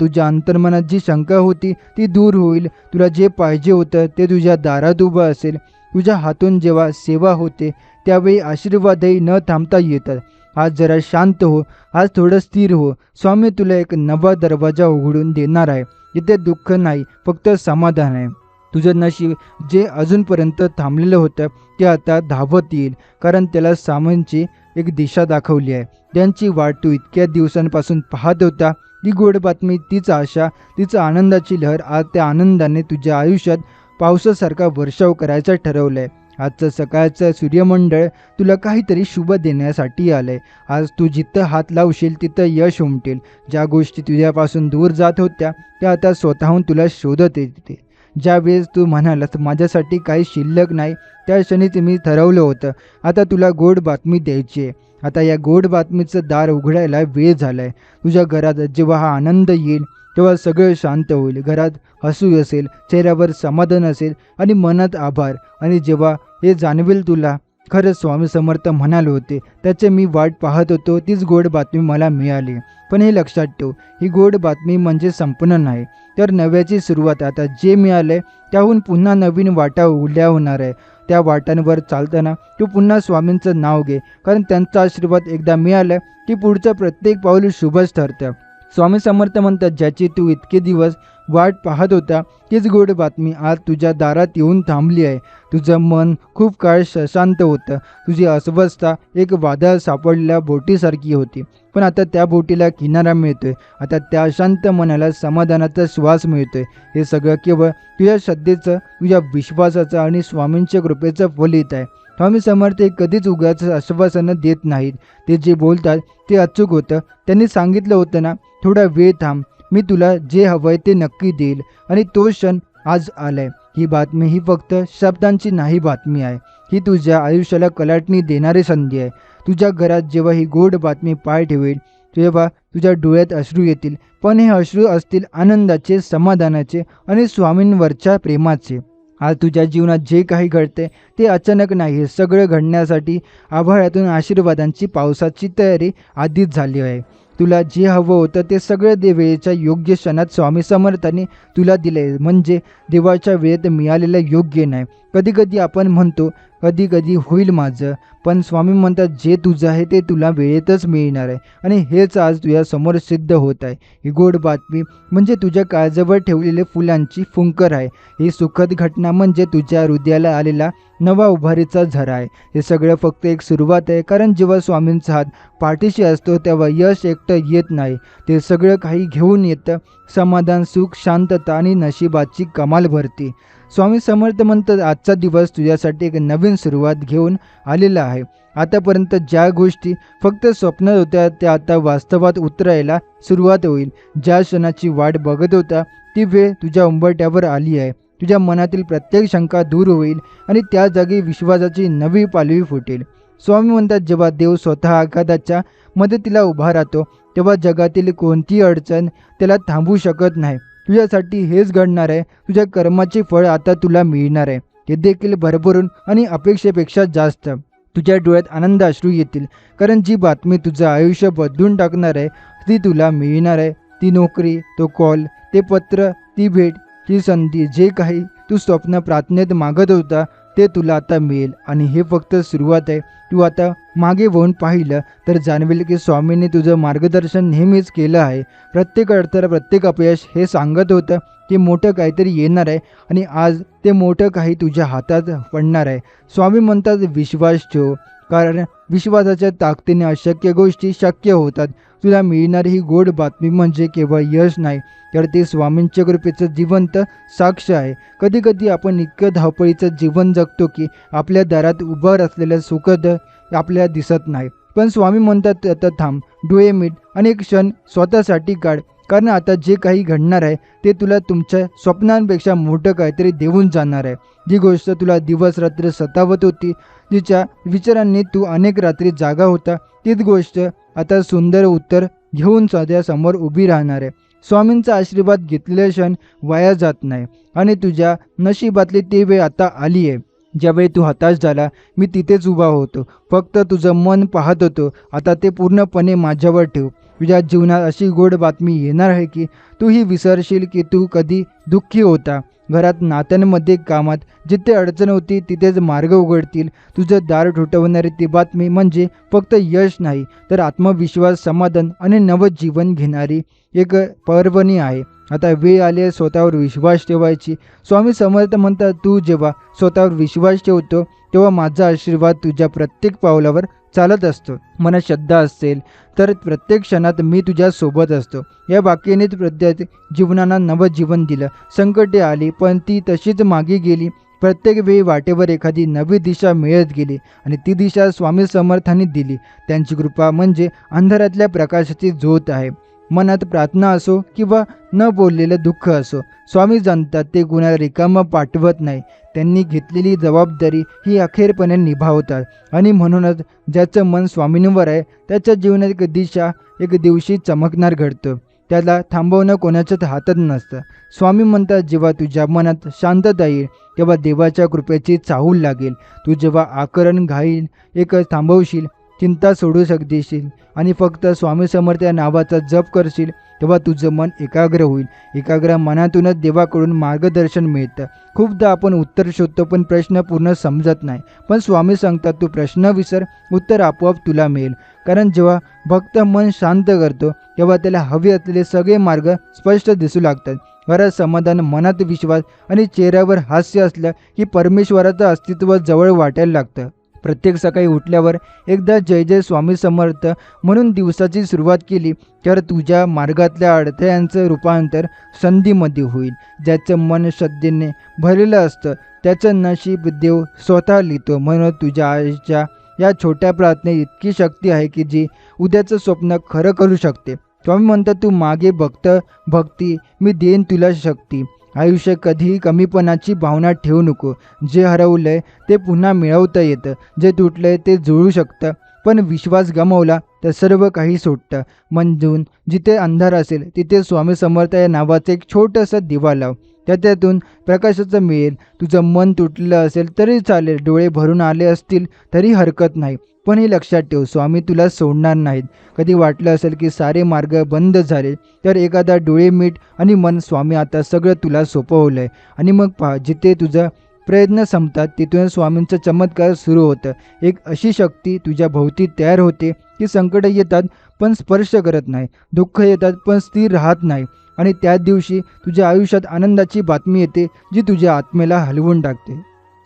तुझ्या अंतर्मनात जी शंका होती ती दूर होईल. तुला जे पाहिजे होतं ते तुझ्या दारात उभं असेल. तुझ्या हातून जेव्हा सेवा होते त्यावेळी आशीर्वादही न थांबता येतात. आज जरा शांत हो, आज थोडं स्थिर हो. स्वामी तुला एक नवा दरवाजा उघडून देणार आहे. इथे दुःख नाही, फक्त समाधान आहे. तुझं नशीब जे अजूनपर्यंत थांबलेलं होतं ते आता धावत येईल, कारण त्याला स्वामींची एक दिशा दाखवली आहे. त्यांची वाट तू इतक्या दिवसांपासून पाहत होता. ती गोड बातमी, तीच आशा, तीच आनंदाची लहर आज त्या आनंदाने तुझ्या आयुष्यात पावसासारखा वर्षाव करायचं ठरवलंय. आजचं सकाळचं सूर्यमंडळ तुला काहीतरी शुभ देण्यासाठी आलंय. आज तू जिथं हात लावशील तिथं यश उमटेल. ज्या गोष्टी तुझ्यापासून दूर जात होत्या त्या आता स्वतःहून तुला शोधत येतील. ज्या वेळेस तू म्हणालास माझ्यासाठी काही शिल्लक नाही, त्या क्षणीच मी ठरवलं होतं आता तुला गोड बातमी द्यायची आहे. आता या गोड बातमीचं दार उघडायला वेळ झालाय. तुझ्या घरात जेव्हा हा आनंद येईल तेव्हा सगळं शांत होईल. घरात हसू असेल, चेहऱ्यावर समाधान असेल आणि मनात आभार. आणि जेव्हा हे जाणवेल तुला खरंच स्वामी समर्थ म्हणाले होते त्याचे मी वाट पाहत होतो, तीच गोड बातमी मला मिळाली. पण हे लक्षात ठेव, ही गोड बातमी म्हणजे संपन्न नाही, तर नव्याची सुरुवात. आता जे मिळालंय त्याहून पुन्हा नवीन वाटा उघड्या होणार आहे. त्या वाटांवर चालताना तू पुन्हा स्वामींचं नाव घे, कारण त्यांचा आशीर्वाद एकदा मिळाला की पुढचं प्रत्येक पाऊल शुभच ठरतं. स्वामी समर्थ म्हणतात ज्याची तू इतके दिवस वाट पाहत होता तीच गोड बातमी आज तुझ्या दारात येऊन थांबली आहे. तुझं मन खूप काळ शांत होतं. तुझी अस्वस्थता एक वादळ सापडलेल्या बोटीसारखी होती, पण आता त्या बोटीला किनारा मिळतोय. आता त्या शांत मनाला समाधानाचा श्वास मिळतोय. हे सगळं केवळ तुझ्या श्रद्धेचं, तुझ्या विश्वासाचं आणि स्वामींच्या कृपेचं फलित आहे. स्वामी समर्थ हे कधीच उगाच आश्वासनं देत नाहीत. ते जे बोलतात ते अचूक होतं. त्यांनी सांगितलं होतं ना, थोडा वेळ थांब, मी तुला जे हवंय ते नक्की देईल आणि तो क्षण आज आलाय. ही बातमी ही फक्त शब्दांची नाही बातमी आहे. ही तुझ्या आयुष्याला कलाटणी देणारी संधी आहे. तुझ्या घरात जेव्हा ही गोड बातमी पाय ठेवेल तेव्हा तुझ्या डोळ्यात अश्रू येतील, पण हे अश्रू असतील आनंदाचे, समाधानाचे आणि स्वामींवरच्या प्रेमाचे. आज तुझ्या जीवनात जे काही घडते ते अचानक नाही. हे सगळं घडण्यासाठी आभाळातून आशीर्वादांची पावसाची तयारी आधीच झाली आहे. तुला जे हवं होतं ते सगळं वेळेच्या योग्य क्षणात स्वामी समर्थांनी तुला दिले. म्हणजे देवाच्या वेळेत मिळालेलं योग्य नाही. कधी कधी आपण म्हणतो कधी कधी होईल माझं, पण स्वामी म्हणतात जे तुझं आहे ते तुला वेळेतच मिळणार आहे आणि हेच आज तुझ्यासमोर सिद्ध होत आहे. ही गोड बातमी म्हणजे तुझ्या काळजावर ठेवलेले फुलांची फुंकर आहे. ही सुखद घटना म्हणजे तुझ्या हृदयाला आलेला नवा उभारीचा झरा आहे. हे सगळं फक्त एक सुरुवात आहे, कारण जेव्हा स्वामींचा हात पाठीशी असतो तेव्हा यश एकटं येत नाही, ते सगळं काही घेऊन येतं. समाधान, सुख, शांतता आणि नशिबाची कमाल भरती. स्वामी समर्थ म्हणतात आजचा दिवस तुझ्यासाठी एक नवीन सुरुवात घेऊन आलेला आहे. आतापर्यंत ज्या गोष्टी फक्त स्वप्नात होत्या त्या आता वास्तवात उतरायला सुरुवात होईल. ज्या क्षणाची वाट बघत होता ती वेळ तुझ्या उंबरठ्यावर आली आहे. तुझ्या मनातील प्रत्येक शंका दूर होईल आणि त्या जागी विश्वासाची नवी पालवी फुटेल. स्वामी म्हणतात जेव्हा देव स्वतः एखाद्याच्या मदतीला उभा राहतो तेव्हा जगातील कोणतीही अडचण त्याला थांबवू शकत नाही. तुझ्यासाठी हेच घडणार आहे. तुझ्या कर्माचे फळ आता तुला मिळणार आहे, ते देखील भरभरून आणि अपेक्षेपेक्षा जास्त. तुझ्या डोळ्यात आनंद अश्रू येतील, कारण जी बातमी तुझं आयुष्य बदलून टाकणार आहे ती तुला मिळणार आहे. ती नोकरी, तो कॉल, ते पत्र, ती भेट, ती संधी, जे काही तू स्वप्न प्रार्थनेत मागत होता ते तुला आता मिळेल. आणि हे फक्त सुरुवात आहे. तू आता मागे वळून पाहिलं तर जाणवेल की स्वामींनी तुझं मार्गदर्शन नेहमीच केलं आहे. प्रत्येक अडथळा, प्रत्येक अपयश हे सांगत होतं की मोठं काहीतरी येणार आहे आणि आज ते मोठं काही तुझ्या हातात पडणार आहे. स्वामी म्हणतात विश्वास ठेव, कारण विश्वासाच्या ताकदीने अशक्य गोष्टी शक्य होतात. तुला मिळणारी ही गोड बातमी म्हणजे केवळ यश नाही, तर ते स्वामींच्या कृपेचं जिवंत साक्ष आहे. कधी कधी आपण इतकं धावपळीचं जीवन जगतो की आपल्या दारात उभं असलेलं सुखद आपल्याला दिसत नाही. पण स्वामी म्हणतात आता थांब, डोळे मीट आणि एक क्षण स्वतःसाठी काढ, कारण आता जे काही घडणार आहे ते तुला तुमच्या स्वप्नांपेक्षा मोठं काहीतरी देऊन जाणार आहे. जी गोष्ट तुला दिवस रात्र सतावत होती, जिच्या विचारांनी तू अनेक रात्री जागा होता, तीच गोष्ट आता सुंदर उत्तर घेऊन सध्या समोर उभी राहणार आहे. स्वामींचा आशीर्वाद घेतलेले क्षण वाया जात नाही आणि तुझ्या नशिबातली ती वेळ आता आली आहे. ज्यावेळी तू हताश झाला मी तिथेच उभा होतो, फक्त तुझं मन पाहत होतो. आता ते पूर्णपणे माझ्यावर ठेव. तुझ्या जीवनात अशी गोड बातमी येणार आहे की तू ही विसरशील की तू कधी दुःखी होता. घरात, नात्यांमध्ये, कामात जिथे अडचण होती तिथेच मार्ग उघडतील. तुझं दार ठोठवणारी ती बातमी म्हणजे फक्त यश नाही, तर आत्मविश्वास, समाधान आणि नवजीवन घेणारी एक पर्वणी आहे. आता वेळ आली आहे स्वतःवर विश्वास ठेवायची. स्वामी समर्थ म्हणतात तू जेव्हा स्वतःवर विश्वास ठेवतो तेव्हा माझा आशीर्वाद तुझ्या प्रत्येक पावलावर चालत असतो. मनात श्रद्धा असेल तर प्रत्येक क्षणात मी तुझ्या सोबत असतो. या वाक्यानेच प्रत्येक जीवनाला नवजीवन दिलं. संकटे आली पण ती तशीच मागे गेली. प्रत्येक वेळी वाटेवर एखादी नवी दिशा मिळत गेली आणि ती दिशा स्वामी समर्थांनी दिली. त्यांची कृपा म्हणजे अंधारातल्या प्रकाशाची ज्योत आहे. मनात प्रार्थना असो किंवा न बोललेलं दुःख असो, स्वामी जाणतात ते कुणाला रिकामं पाठवत नाही. त्यांनी घेतलेली जबाबदारी ही अखेरपणे निभावतात आणि म्हणूनच ज्याचं मन स्वामींवर आहे त्याच्या जीवनात एक दिशा एक दिवशी चमकणार घडतं. त्याला थांबवणं कोणाच्याच हातात नसतं. स्वामी म्हणतात जेव्हा तुझ्या मनात शांतता येईल तेव्हा देवाच्या कृपेची चाहूल लागेल. तू जेव्हा आकरण घाईल, एक थांबवशील, चिंता सोडू शकशील आणि फक्त स्वामी समर्थ या नावाचा जप करशील तेव्हा तुझं मन एकाग्र होईल. एकाग्र मनातूनच देवाकडून मार्गदर्शन मिळतं. खूपदा आपण उत्तर शोधतो पण प्रश्न पूर्ण समजत नाही. पण स्वामी सांगतात तू प्रश्न विसर, उत्तर आपोआप तुला मिळेल. कारण जेव्हा भक्त मन शांत करतो तेव्हा त्याला हवे असलेले सगळे मार्ग स्पष्ट दिसू लागतात. घरात समाधान, मनात विश्वास आणि चेहऱ्यावर हास्य असलं की परमेश्वराचं अस्तित्व जवळ वाटायला लागतं. प्रत्येक सकाळी उठल्यावर एकदा जय जय स्वामी समर्थ म्हणून दिवसाची सुरुवात केली तर तुझ्या मार्गातल्या अडथळ्यांचं रूपांतर संधीमध्ये होईल. ज्याचं मन श्रद्धेने भरलेलं असतं त्याचं नशीब देव स्वतः लिहितो. म्हणून तुझ्या आईच्या या छोट्या प्रार्थनेत इतकी शक्ती आहे की जी उद्याचं स्वप्न खरं करू शकते. स्वामी म्हणतात, तू मागे भक्ती, मी देईन तुला शक्ती. आयुष्य कधीही कमीपणाची भावना ठेवू नको. जे हरवलंय ते पुन्हा मिळवता येतं, जे तुटलंय ते जुळू शकतं, पण विश्वास गमावला तर सर्व काही सुटतं. म्हणून जिथे अंधार असेल तिथे स्वामी समर्थ या नावाचं एक छोटंसं दिवा लाव. त्यातून प्रकाशाचं मिळेल. तुझं मन तुटलं असेल तरी चालेल, डोळे भरून आले असतील तरी हरकत नाही, पण हे लक्षात ठेव, स्वामी तुला सोडणार नाहीत. कधी वाटलं असेल की सारे मार्ग बंद झाले तर एखादा डोळे मीट आणि मन, स्वामी आता सगळं तुला सोपवलंय. आणि मग पहा, जिथे तुझं प्रयत्न संपतात तिथून स्वामींचा चमत्कार सुरू होतं. एक अशी शक्ती तुझ्या भोवती तयार होते की संकट येतात पण स्पर्श करत नाही, दुःख येतात पण स्थिर राहत नाही, आणि त्याच दिवशी तुझ्या आयुष्यात आनंदाची बातमी येते जी तुझ्या आत्मेला हलवून टाकते.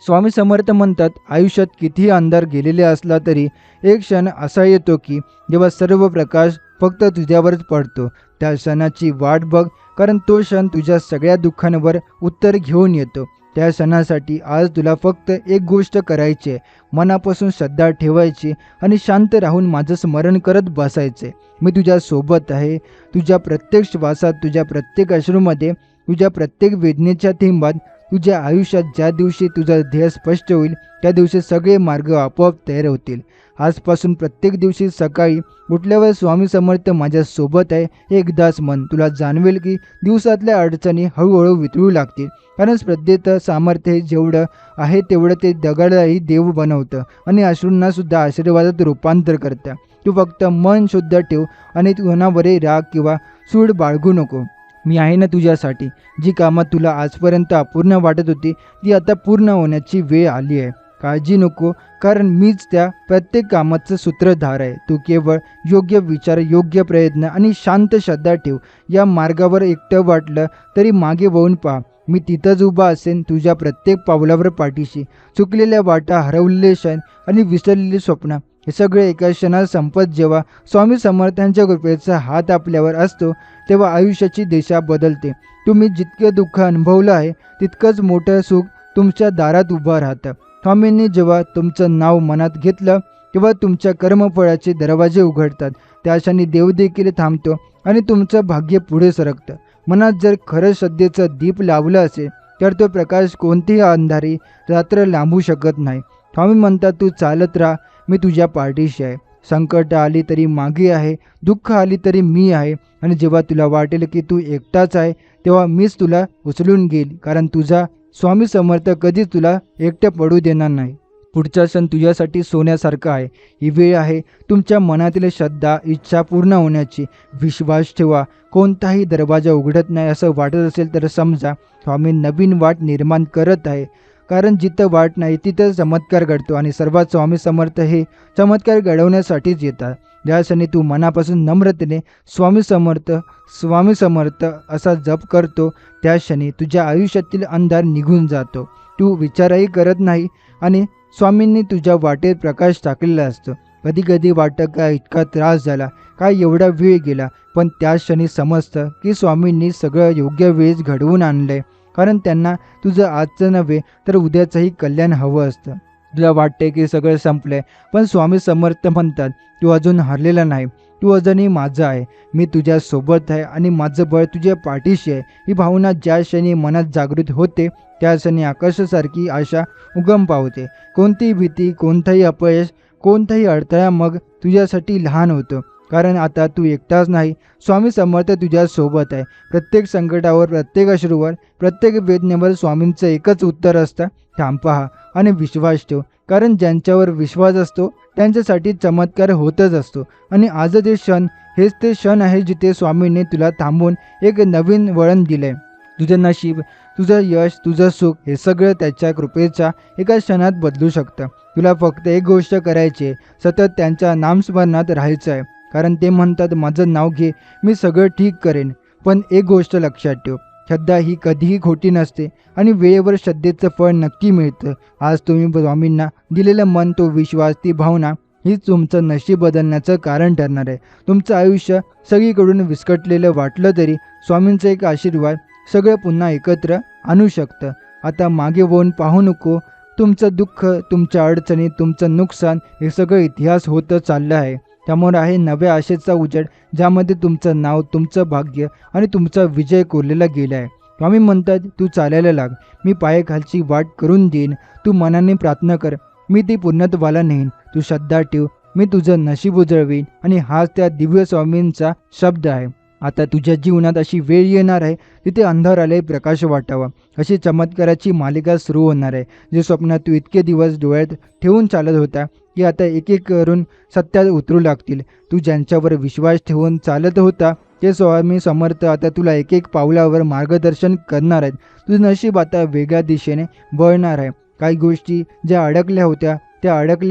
स्वामी समर्थ म्हणतात, आयुष्यात कितीही अंधार गेलेले असला तरी एक क्षण असा येतो की जेव्हा सर्व प्रकाश फक्त तुझ्यावरच पडतो. त्या क्षणाची वाट बघ, कारण तो क्षण तुझ्या सगळ्या दुःखांवर उत्तर घेऊन येतो. त्या क्षणासाठी आज तुला फक्त एक गोष्ट करायची आहे, मनापासून श्रद्धा ठेवायची आणि शांत राहून माझं स्मरण करत बसायचे. मी तुझ्या सोबत आहे. तुझ्या प्रत्येक श्वासात, तुझ्या प्रत्येक अश्रूमध्ये, तुझ्या प्रत्येक वेदनेच्या थेंबात. तुझ्या आयुष्यात ज्या दिवशी तुझं ध्येय स्पष्ट होईल त्या दिवशी सगळे मार्ग आपोआप तयार होतील. आजपासून प्रत्येक दिवशी सकाळी उठल्यावर स्वामी समर्थ माझ्या सोबत आहे हे एकदाच म्हण. तुला जाणवेल की दिवसातल्या अडचणी हळूहळू वितळू लागतील, कारण श्रद्धेचं सामर्थ्य जेवढं आहे तेवढं ते दगडालाही देव बनवतं आणि अश्रूंना सुद्धा आशीर्वादात रूपांतर करतं. तू फक्त मन शुद्ध ठेव आणि कोणावरही राग किंवा सूड बाळगू नको. मी आहे ना तुझ्यासाठी. जी कामं तुला आजपर्यंत अपूर्ण वाटत होती ती आता पूर्ण होण्याची वेळ आली आहे. काळजी नको, कारण मीच त्या प्रत्येक कामाचं सूत्रधार आहे. तू केवळ योग्य विचार, योग्य प्रयत्न आणि शांत श्रद्धा ठेव. या मार्गावर एकटं वाटलं तरी मागे वळून पहा, मी तिथंच उभा असेन तुझ्या प्रत्येक पावलावर पाठीशी. चुकलेल्या वाटा, हरवलेले क्षण आणि विसरलेली स्वप्न हे सगळे एका क्षणात संपत. जेव्हा स्वामी समर्थांच्या कृपेचा हात आपल्यावर असतो तेव्हा आयुष्याची दिशा बदलते. तुम्ही जितकं दुःख अनुभवलं आहे तितकंच मोठं सुख तुमच्या दारात उभं राहतं. स्वामींनी जेव्हा तुमचं नाव मनात घेतलं तेव्हा तुमच्या कर्मफळाचे दरवाजे उघडतात. त्या क्षणी देव देखील थांबतो आणि तुमचं भाग्य पुढे सरकतं. मनात जर खरं श्रद्धेचं दीप लावलं असेल तर तो प्रकाश कोणतीही अंधारी रात्र लांबू शकत नाही. स्वामी म्हणतात, तू चालत राहा, मी तुझ्या पाठीशी आहे. संकट आली तरी मागे आहे, दुःख आली तरी मी आहे, आणि जेव्हा तुला वाटेल की तू एकटाच आहे तेव्हा मीच तुला उचलून घेईल, कारण तुझा स्वामी समर्थ कधीच तुला एकटं पडू देणार नाही. पुढचा क्षण तुझ्यासाठी सोन्यासारखा आहे. ही वेळ आहे तुमच्या मनातील श्रद्धा, इच्छा पूर्ण होण्याची. विश्वास ठेवा. कोणताही दरवाजा उघडत नाही असं वाटत असेल तर समजा स्वामी नवीन वाट निर्माण करत आहे, कारण जिथं वाट नाही तिथं चमत्कार घडतो आणि सर्वात स्वामी समर्थ हे चमत्कार घडवण्यासाठीच येतात. ज्या क्षणी तू मनापासून नम्रतेने स्वामी समर्थ स्वामी समर्थ असा जप करतो त्या क्षणी तुझ्या आयुष्यातील अंधार निघून जातो. तू विचारही करत नाही आणि स्वामींनी तुझ्या वाटेत प्रकाश टाकलेला असतो. कधी कधी वाटतं काय इतका त्रास झाला, काय एवढा वेळ गेला, पण त्या क्षणी समजतं की स्वामींनी सगळं योग्य वेळेस घडवून आणलंय, कारण त्यांना तुझं आजचं नव्हे तर उद्याचंही कल्याण हवं असतं. तुला वाटते की सगळं संपलंय, पण स्वामी समर्थ म्हणतात, तू अजून हरलेला नाही, तू अजूनही माझा आहे. मी तुझ्या सोबत आहे आणि माझं बळ तुझ्या पाठीशी आहे. ही भावना ज्या क्षणी मनात जागृत होते त्या क्षणी आकाशासारखी आशा उगम पावते. कोणतीही भीती, कोणतंही अपयश, कोणताही अडथळा मग तुझ्यासाठी लहान होतो, कारण आता तू एकटाच नाही. स्वामी समर्थ तुझ्या सोबत आहे. प्रत्येक संकटावर, प्रत्येक अश्रूवर, प्रत्येक वेदनेवर स्वामींचं एकच उत्तर असतं, थांब, पहा आणि विश्वास ठेव. कारण ज्यांच्यावर विश्वास असतो त्यांच्यासाठी चमत्कार होतच असतो. आणि आज ते क्षण हेच ते क्षण आहे जिथे स्वामींनी तुला थांबवून एक नवीन वळण दिलंय. तुझं नशीब, तुझं यश, तुझं सुख हे सगळं त्याच्या कृपेच्या एका क्षणात बदलू शकतं. तुला फक्त एक गोष्ट करायची आहे, सतत त्यांच्या नामस्मरणात राहायचं आहे. कारण ते म्हणतात, माझं नाव घे, मी सगळं ठीक करेन. पण एक गोष्ट लक्षात ठेव, श्रद्धा ही कधीही खोटी नसते आणि वेळेवर श्रद्धेचं फळ नक्की मिळतं. आज तुम्ही स्वामींना दिलेलं मन, तो विश्वास, ती भावना हीच तुमचं नशीब बदलण्याचं कारण ठरणार आहे. तुमचं आयुष्य सगळीकडून विस्कटलेलं वाटलं तरी स्वामींचा एक आशीर्वाद सगळं पुन्हा एकत्र आणू शकतं. आता मागे वळून पाहू नको. तुमचं दुःख, तुमच्या अडचणी, तुमचं नुकसान हे सगळं इतिहास होतं चाललं आहे. त्यामुळे आहे नव्या आशेचा उजेड, ज्यामध्ये तुमचं नाव, तुमचं भाग्य आणि तुमचा विजय कोरलेला गेला आहे. स्वामी म्हणतात, तू चालायला लाग, मी पायाखालची वाट करून देईन. तू मनाने प्रार्थना कर, मी ती पूर्णत्वाला नेईन. तू श्रद्धा ठेव, मी तुझं नशीब उजळवीन. आणि हाच त्या दिव्य स्वामींचा शब्द आहे. आता तुझ्या जीवनात अशी वेळ येणार आहे तिथे अंधारालाही प्रकाश वाटावा. अशी चमत्काराची मालिका सुरू होणार आहे. जे स्वप्न तू इतके दिवस डोळ्यात ठेवून चालत होता की आता एक एक करून सत्यात उतरू लागतील. तू ज्यांच्यावर विश्वास ठेवून चालत होता ते स्वामी समर्थ आता तुला एक एक पावलावर मार्गदर्शन करणार आहेत. तुझं नशीब आता वेगळ्या दिशेने वळणार आहे. काही गोष्टी ज्या अडकल्या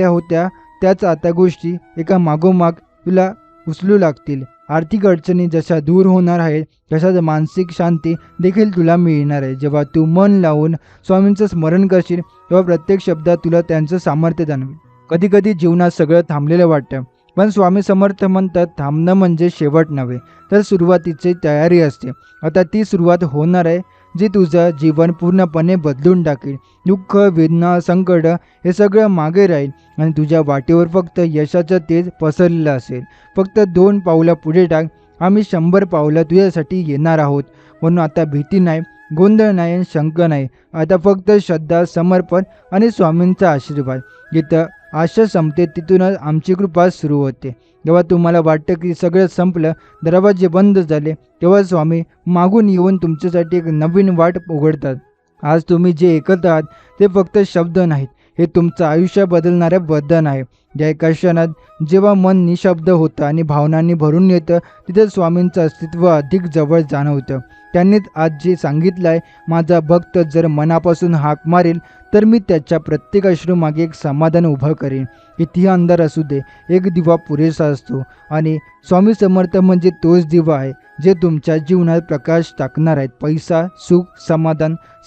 होत्या त्याच आता गोष्टी एका मागोमाग तुला उचलू लागतील. आर्थिक अडचणी जशा दूर होणार आहेत तशाच मानसिक शांती देखील तुला मिळणार आहे. जेव्हा तू मन लावून स्वामींचं स्मरण करशील तेव्हा प्रत्येक शब्दात तुला त्यांचं सामर्थ्य जाणवेल. कधी कधी जीवनात सगळं थांबलेलं वाटतं, पण स्वामी समर्थ म्हणतात, थांबणं म्हणजे शेवट नव्हे तर सुरुवातीची तयारी असते. आता ती सुरुवात होणार आहे जी तुझं जीवन पूर्णपणे बदलून टाकेल. दुःख, वेदना, संकट हे सगळं मागे राहील आणि तुझ्या वाटेवर फक्त यशाचं तेज पसरलेलं असेल. फक्त 2 पावलं पुढे टाक, आम्ही 100 पावलं तुझ्यासाठी येणार आहोत. म्हणून आता भीती नाही, गोंधळ नाही, शंका नाही. आता फक्त श्रद्धा, समर्पण आणि स्वामींचा आशीर्वाद. जिथं आशा संपते तिथूनच आमची कृपा सुरू होते. जेव्हा तुम्हाला वाटतं की सगळं संपलं, दरवाजे बंद झाले, तेव्हा स्वामी मागून येऊन तुमच्यासाठी एक नवीन वाट उघडतात. आज तुम्ही जे ऐकत आहात ते फक्त शब्द नाहीत, हे तुमचं आयुष्य बदलणारे वरदान आहे. ज्या एका क्षणात जेव्हा मन निशब्द होतं आणि भावनांनी भरून येतं तिथे स्वामींचं अस्तित्व अधिक जवळ जाणवतं. त्यांनीच आज जे सांगितलं आहे, माझा भक्त जर मनापासून हाक मारेल तर मी त्याच्या प्रत्येक अश्रूमागे एक समाधान उभं करेन. कितीही अंधार असू दे, एक दिवा पुरेसा असतो आणि स्वामी समर्थ म्हणजे तोच दिवा आहे जे तुमच्या जीवनात प्रकाश टाकणार आहेत. पैसा, सुख,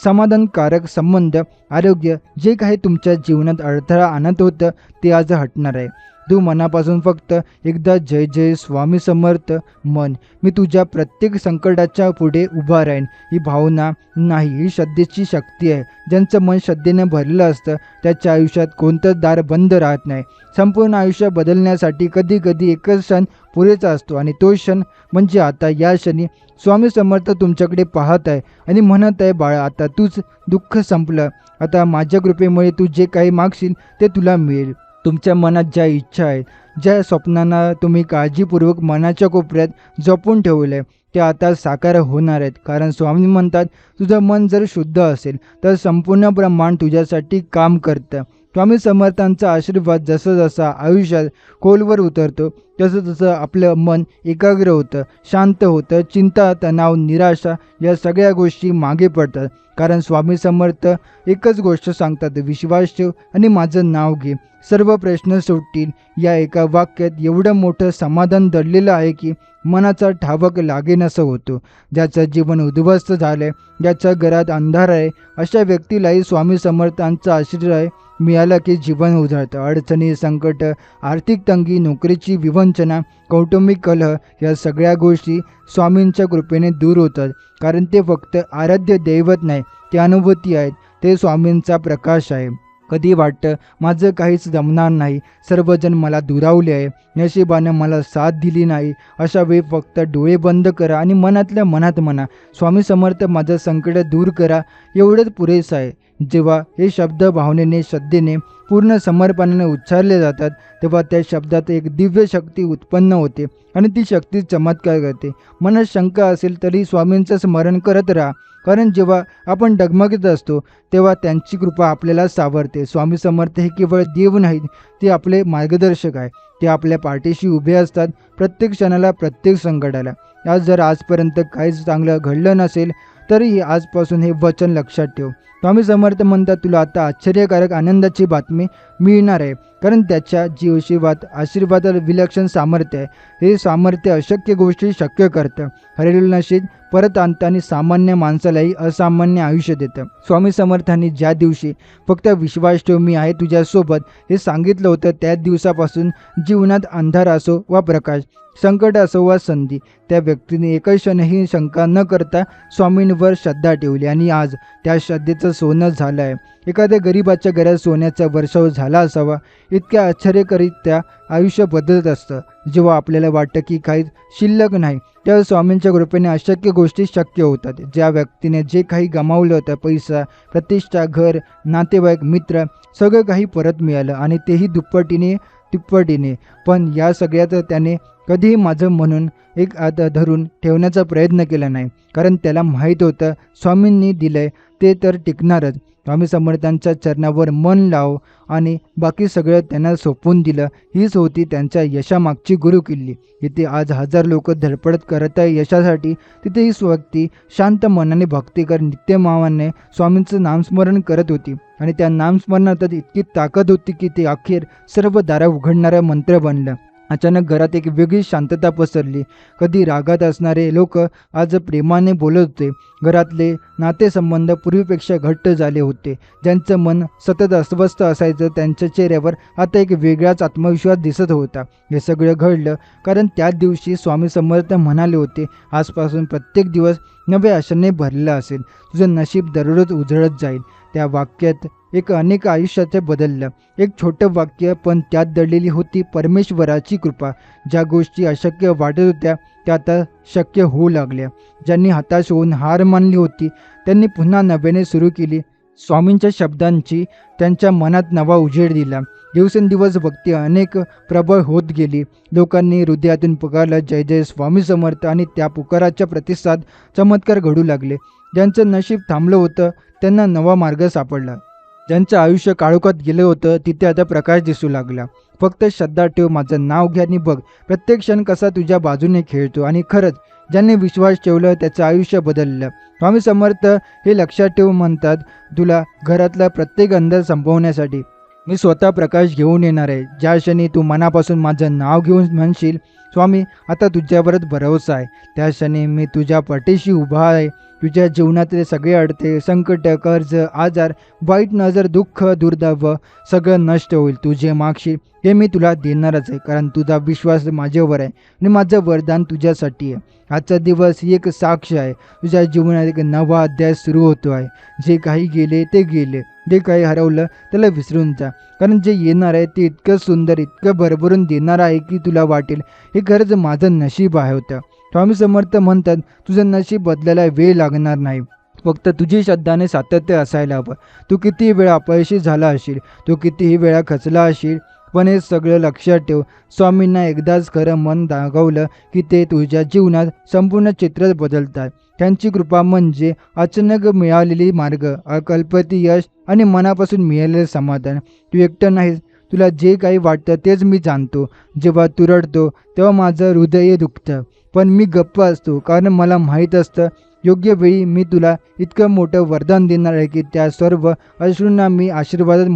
समाधानकारक संबंध, आरोग्य, जे काही तुमच्या जीवनात अडथळा आणत होतं ते आज हटणार आहे. तू मनापासून फक्त एकदा जय जय स्वामी समर्थ म्हण. मी तुझ्या प्रत्येक संकटाच्या पुढे उभा राहीन. ही भावना नाही, ही श्रद्धेची शक्ती आहे. ज्यांचं मन श्रद्धेने भरलेलं असतं त्याच्या आयुष्यात कोणतंच दार बंद राहत नाही. संपूर्ण आयुष्य बदलण्यासाठी कधी कधी एकच क्षण पुरेसा असतो आणि तो क्षण म्हणजे आता. या क्षणी स्वामी समर्थ तुमच्याकडे पाहत आहे आणि म्हणत आहे, बाळा, आता तुझं दुःख संपलं. आता माझ्या कृपेमुळे तू जे काही मागशील ते तुला मिळेल. तुमच्या मनात ज्या इच्छा आहेत, ज्या स्वप्नांना तुम्ही काळजीपूर्वक मनाच्या कोपऱ्यात जपून ठेवले ते आता साकार होणार आहेत. कारण स्वामी म्हणतात, तुझं मन जर शुद्ध असेल तर संपूर्ण ब्रह्मांड तुझ्यासाठी काम करतं. स्वामी समर्थांचा आशीर्वाद जसं जसा आयुष्यात खोलवर उतरतो तसं तसं आपलं मन एकाग्र होतं, शांत होतं. चिंता, तणाव, निराशा या सगळ्या गोष्टी मागे पडतात. कारण स्वामी समर्थ एकच गोष्ट सांगतात, विश्वास ठेव आणि माझं नाव घे, सर्व प्रश्न सुटतील. या एका वाक्यात एवढं मोठं समाधान दडलेलं आहे की मनाचा ठावक लागेनासं होतो. ज्याचं जीवन उद्ध्वस्त झालंय, ज्याच्या घरात अंधार आहे, अशा व्यक्तीलाही स्वामी समर्थांचा आशीर्वाद मिळाला की जीवन उजळतं. अडचणी, संकट, आर्थिक तंगी, नोकरीची विवंचना, कौटुंबिक कलह या सगळ्या गोष्टी स्वामींच्या कृपेने दूर होतात. कारण ते फक्त आराध्य दैवत नाही, ते अनुभूती आहेत, ते स्वामींचा प्रकाश आहे. कधी वाटतं माझं काहीच जमणार नाही, सर्वजण मला दुरावले आहे, नशिबानं मला साथ दिली नाही, अशा वेळी फक्त डोळे बंद करा आणि मनातल्या मनात म्हणा, स्वामी समर्थ माझं संकट दूर करा. एवढंच पुरेसं आहे. जेव्हा हे शब्द भावनेने, श्रद्धेने, पूर्ण समर्पणाने उच्चारले जातात तेव्हा त्या शब्दात एक दिव्य शक्ती उत्पन्न होते आणि ती शक्ती चमत्कार करते. मनात शंका असेल तरी स्वामींचं स्मरण करत राहा. कारण जेव्हा आपण डगमगत असतो तेव्हा त्यांची कृपा आपल्याला सावरते. स्वामी समर्थ हे केवळ देव नाहीत, ते आपले मार्गदर्शक आहे. ते आपल्या पाठीशी उभे असतात प्रत्येक क्षणाला, प्रत्येक संकटाला. आज जर आजपर्यंत काहीच चांगलं घडलं नसेल तरीही आजपासून हे वचन लक्षात ठेव. स्वामी समर्थ म्हणतात, तुला आता आश्चर्यकारक आनंदाची बातमी मिळणार आहे, कारण त्याच्या जीवशिवात आशीर्वादाला विलक्षण सामर्थ्य आहे. हे सामर्थ्य अशक्य गोष्टी शक्य करतं, हरलेलं नशीब परत आणतं आणि सामान्य माणसालाही असामान्य आयुष्य देतं. स्वामी समर्थांनी ज्या दिवशी फक्त विश्वास ठेव मी आहे तुझ्यासोबत हे सांगितलं होतं, त्याच दिवसापासून जीवनात अंधार असो वा प्रकाश, संकट असो वा संधी, त्या व्यक्तीने एकही क्षणही शंका न करता स्वामींवर श्रद्धा ठेवली आणि आज त्या श्रद्धेचं सोनं झालं आहे. एखाद्या गरिबाच्या घरात सोन्याचा वर्षाव झाला असावा इतक्या आश्चर्यकरित्या आयुष्य बदलत असतं. जेव्हा आपल्याला वाटतं की काहीच शिल्लक नाही, तेव्हा स्वामींच्या कृपेने अशक्य गोष्टी शक्य होतात. ज्या व्यक्तीने जे काही गमावलं होतं, पैसा, प्रतिष्ठा, घर, नातेवाईक, मित्र, सगळं काही परत मिळालं आणि तेही दुप्पटीने तिप्पटीने. पण या सगळ्यात त्याने कधीही माझं म्हणून एक आत धरून ठेवण्याचा प्रयत्न केला नाही, कारण त्याला माहीत होतं स्वामींनी दिलंय ते तर टिकणारच. स्वामी समर्थांच्या चरणावर मन लाव आणि बाकी सगळं त्यांना सोपवून दिलं. हीच होती त्यांच्या यशामागची गुरुकिल्ली. इथे आज हजार लोक धडपड करत आहे यशासाठी, तिथे ही व्यक्ती शांत मनाने भक्ती कर नित्यमावाने स्वामींचं नामस्मरण करत होती आणि त्या नामस्मरणात इतकी ताकद होती की ते अखेर सर्व दारा उघडणारा मंत्र बनलं. अचानक घरात एक वेगळी शांतता पसरली. कधी रागात असणारे लोक आज प्रेमाने बोलत होते. घरातले नातेसंबंध पूर्वीपेक्षा घट्ट झाले होते. ज्यांचं मन सतत अस्वस्थ असायचं त्यांच्या चेहऱ्यावर आता एक वेगळाच आत्मविश्वास दिसत होता. हे सगळं घडलं कारण त्याच दिवशी स्वामी समर्थ म्हणाले होते, आजपासून प्रत्येक दिवस नव्या आशाने भरलेला असेल, तुझं नशीब दररोज उजळत जाईल. त्या वाक्यात एक अनेक आयुष्याचे बदललं. एक छोटं वाक्य, पण त्यात दडलेली होती परमेश्वराची कृपा. ज्या गोष्टी अशक्य वाटत होत्या त्या आता शक्य होऊ लागल्या. ज्यांनी हताश होऊन हार मानली होती त्यांनी पुन्हा नव्याने सुरू केली. स्वामींच्या शब्दांची त्यांच्या मनात नवा उजेड दिला. दिवसेंदिवस भक्ती अनेक प्रबळ होत गेली. लोकांनी हृदयातून पुकारलं, जय जय स्वामी समर्थ, आणि त्या पुकाराच्या प्रतिसाद चमत्कार घडू लागले. ज्यांचं नशीब थांबलं होतं त्यांना नवा मार्ग सापडला. ज्यांचं आयुष्य काळोखात गेलं होतं तिथे आता प्रकाश दिसू लागला. फक्त श्रद्धा ठेव, माझं नाव घ्या आणि बघ प्रत्येक क्षण कसा तुझ्या बाजूने खेळतो. आणि खरंच ज्यांनी विश्वास ठेवलं त्याचं आयुष्य बदललं. स्वामी समर्थ हे लक्षात ठेव म्हणतात, तुला घरातला प्रत्येक अंधार संपवण्यासाठी मी स्वतः प्रकाश घेऊन येणार आहे. ज्या क्षणी तू मनापासून माझं नाव घेऊन म्हणशील, स्वामी आता तुझ्यावरच भरोसा आहे, त्या क्षणी मी तुझ्या पाठीशी उभा आहे. तुझ्या जीवनातले सगळे अडथळे, संकट, कर्ज, आजार, वाईट नजर, दुःख, दुर्दैव सगळं नष्ट होईल. तू जे मागशील हे मी तुला देणारच आहे, कारण तुझा विश्वास माझ्यावर आहे आणि माझं वरदान तुझ्यासाठी आहे. आजचा दिवस ही एक साक्ष आहे. तुझ्या जीवनात एक नवा अध्याय सुरू होतो आहे. जे काही गेले ते गेले, जे काही हरवलं त्याला विसरून जा, कारण जे येणार आहे ते इतकं सुंदर, इतकं भरभरून देणार आहे की तुला वाटेल हे खरंच माझं नशीब आहे होतं. स्वामी समर्थ म्हणतात, तुझं नशीब बदलायला वेळ लागणार नाही, फक्त तुझी श्रद्धाने सातत्य असायला हवं. तू कितीही वेळा अपयशी झाला असशील, तू कितीही वेळा खचला असशील, पण हे सगळं लक्षात ठेव, स्वामींना एकदाच खरं मन दाखवलं की ते तुझ्या जीवनात संपूर्ण चित्र बदलतात. त्यांची कृपा म्हणजे अचानक मिळालेली मार्ग, अकल्पित यश आणि मनापासून मिळालेलं समाधान. तू एकटं नाहीस, तुला जे काही वाटतं तेच मी जाणतो. जेव्हा तू रडतो तेव्हा माझं हृदय दुखतं, पण मी गप्प असतो, कारण मला माहीत असतं योग्य वेळी मी तुला इतकं मोठं वरदान देणार आहे की त्या सर्व अश्रूंना मी आशीर्वाद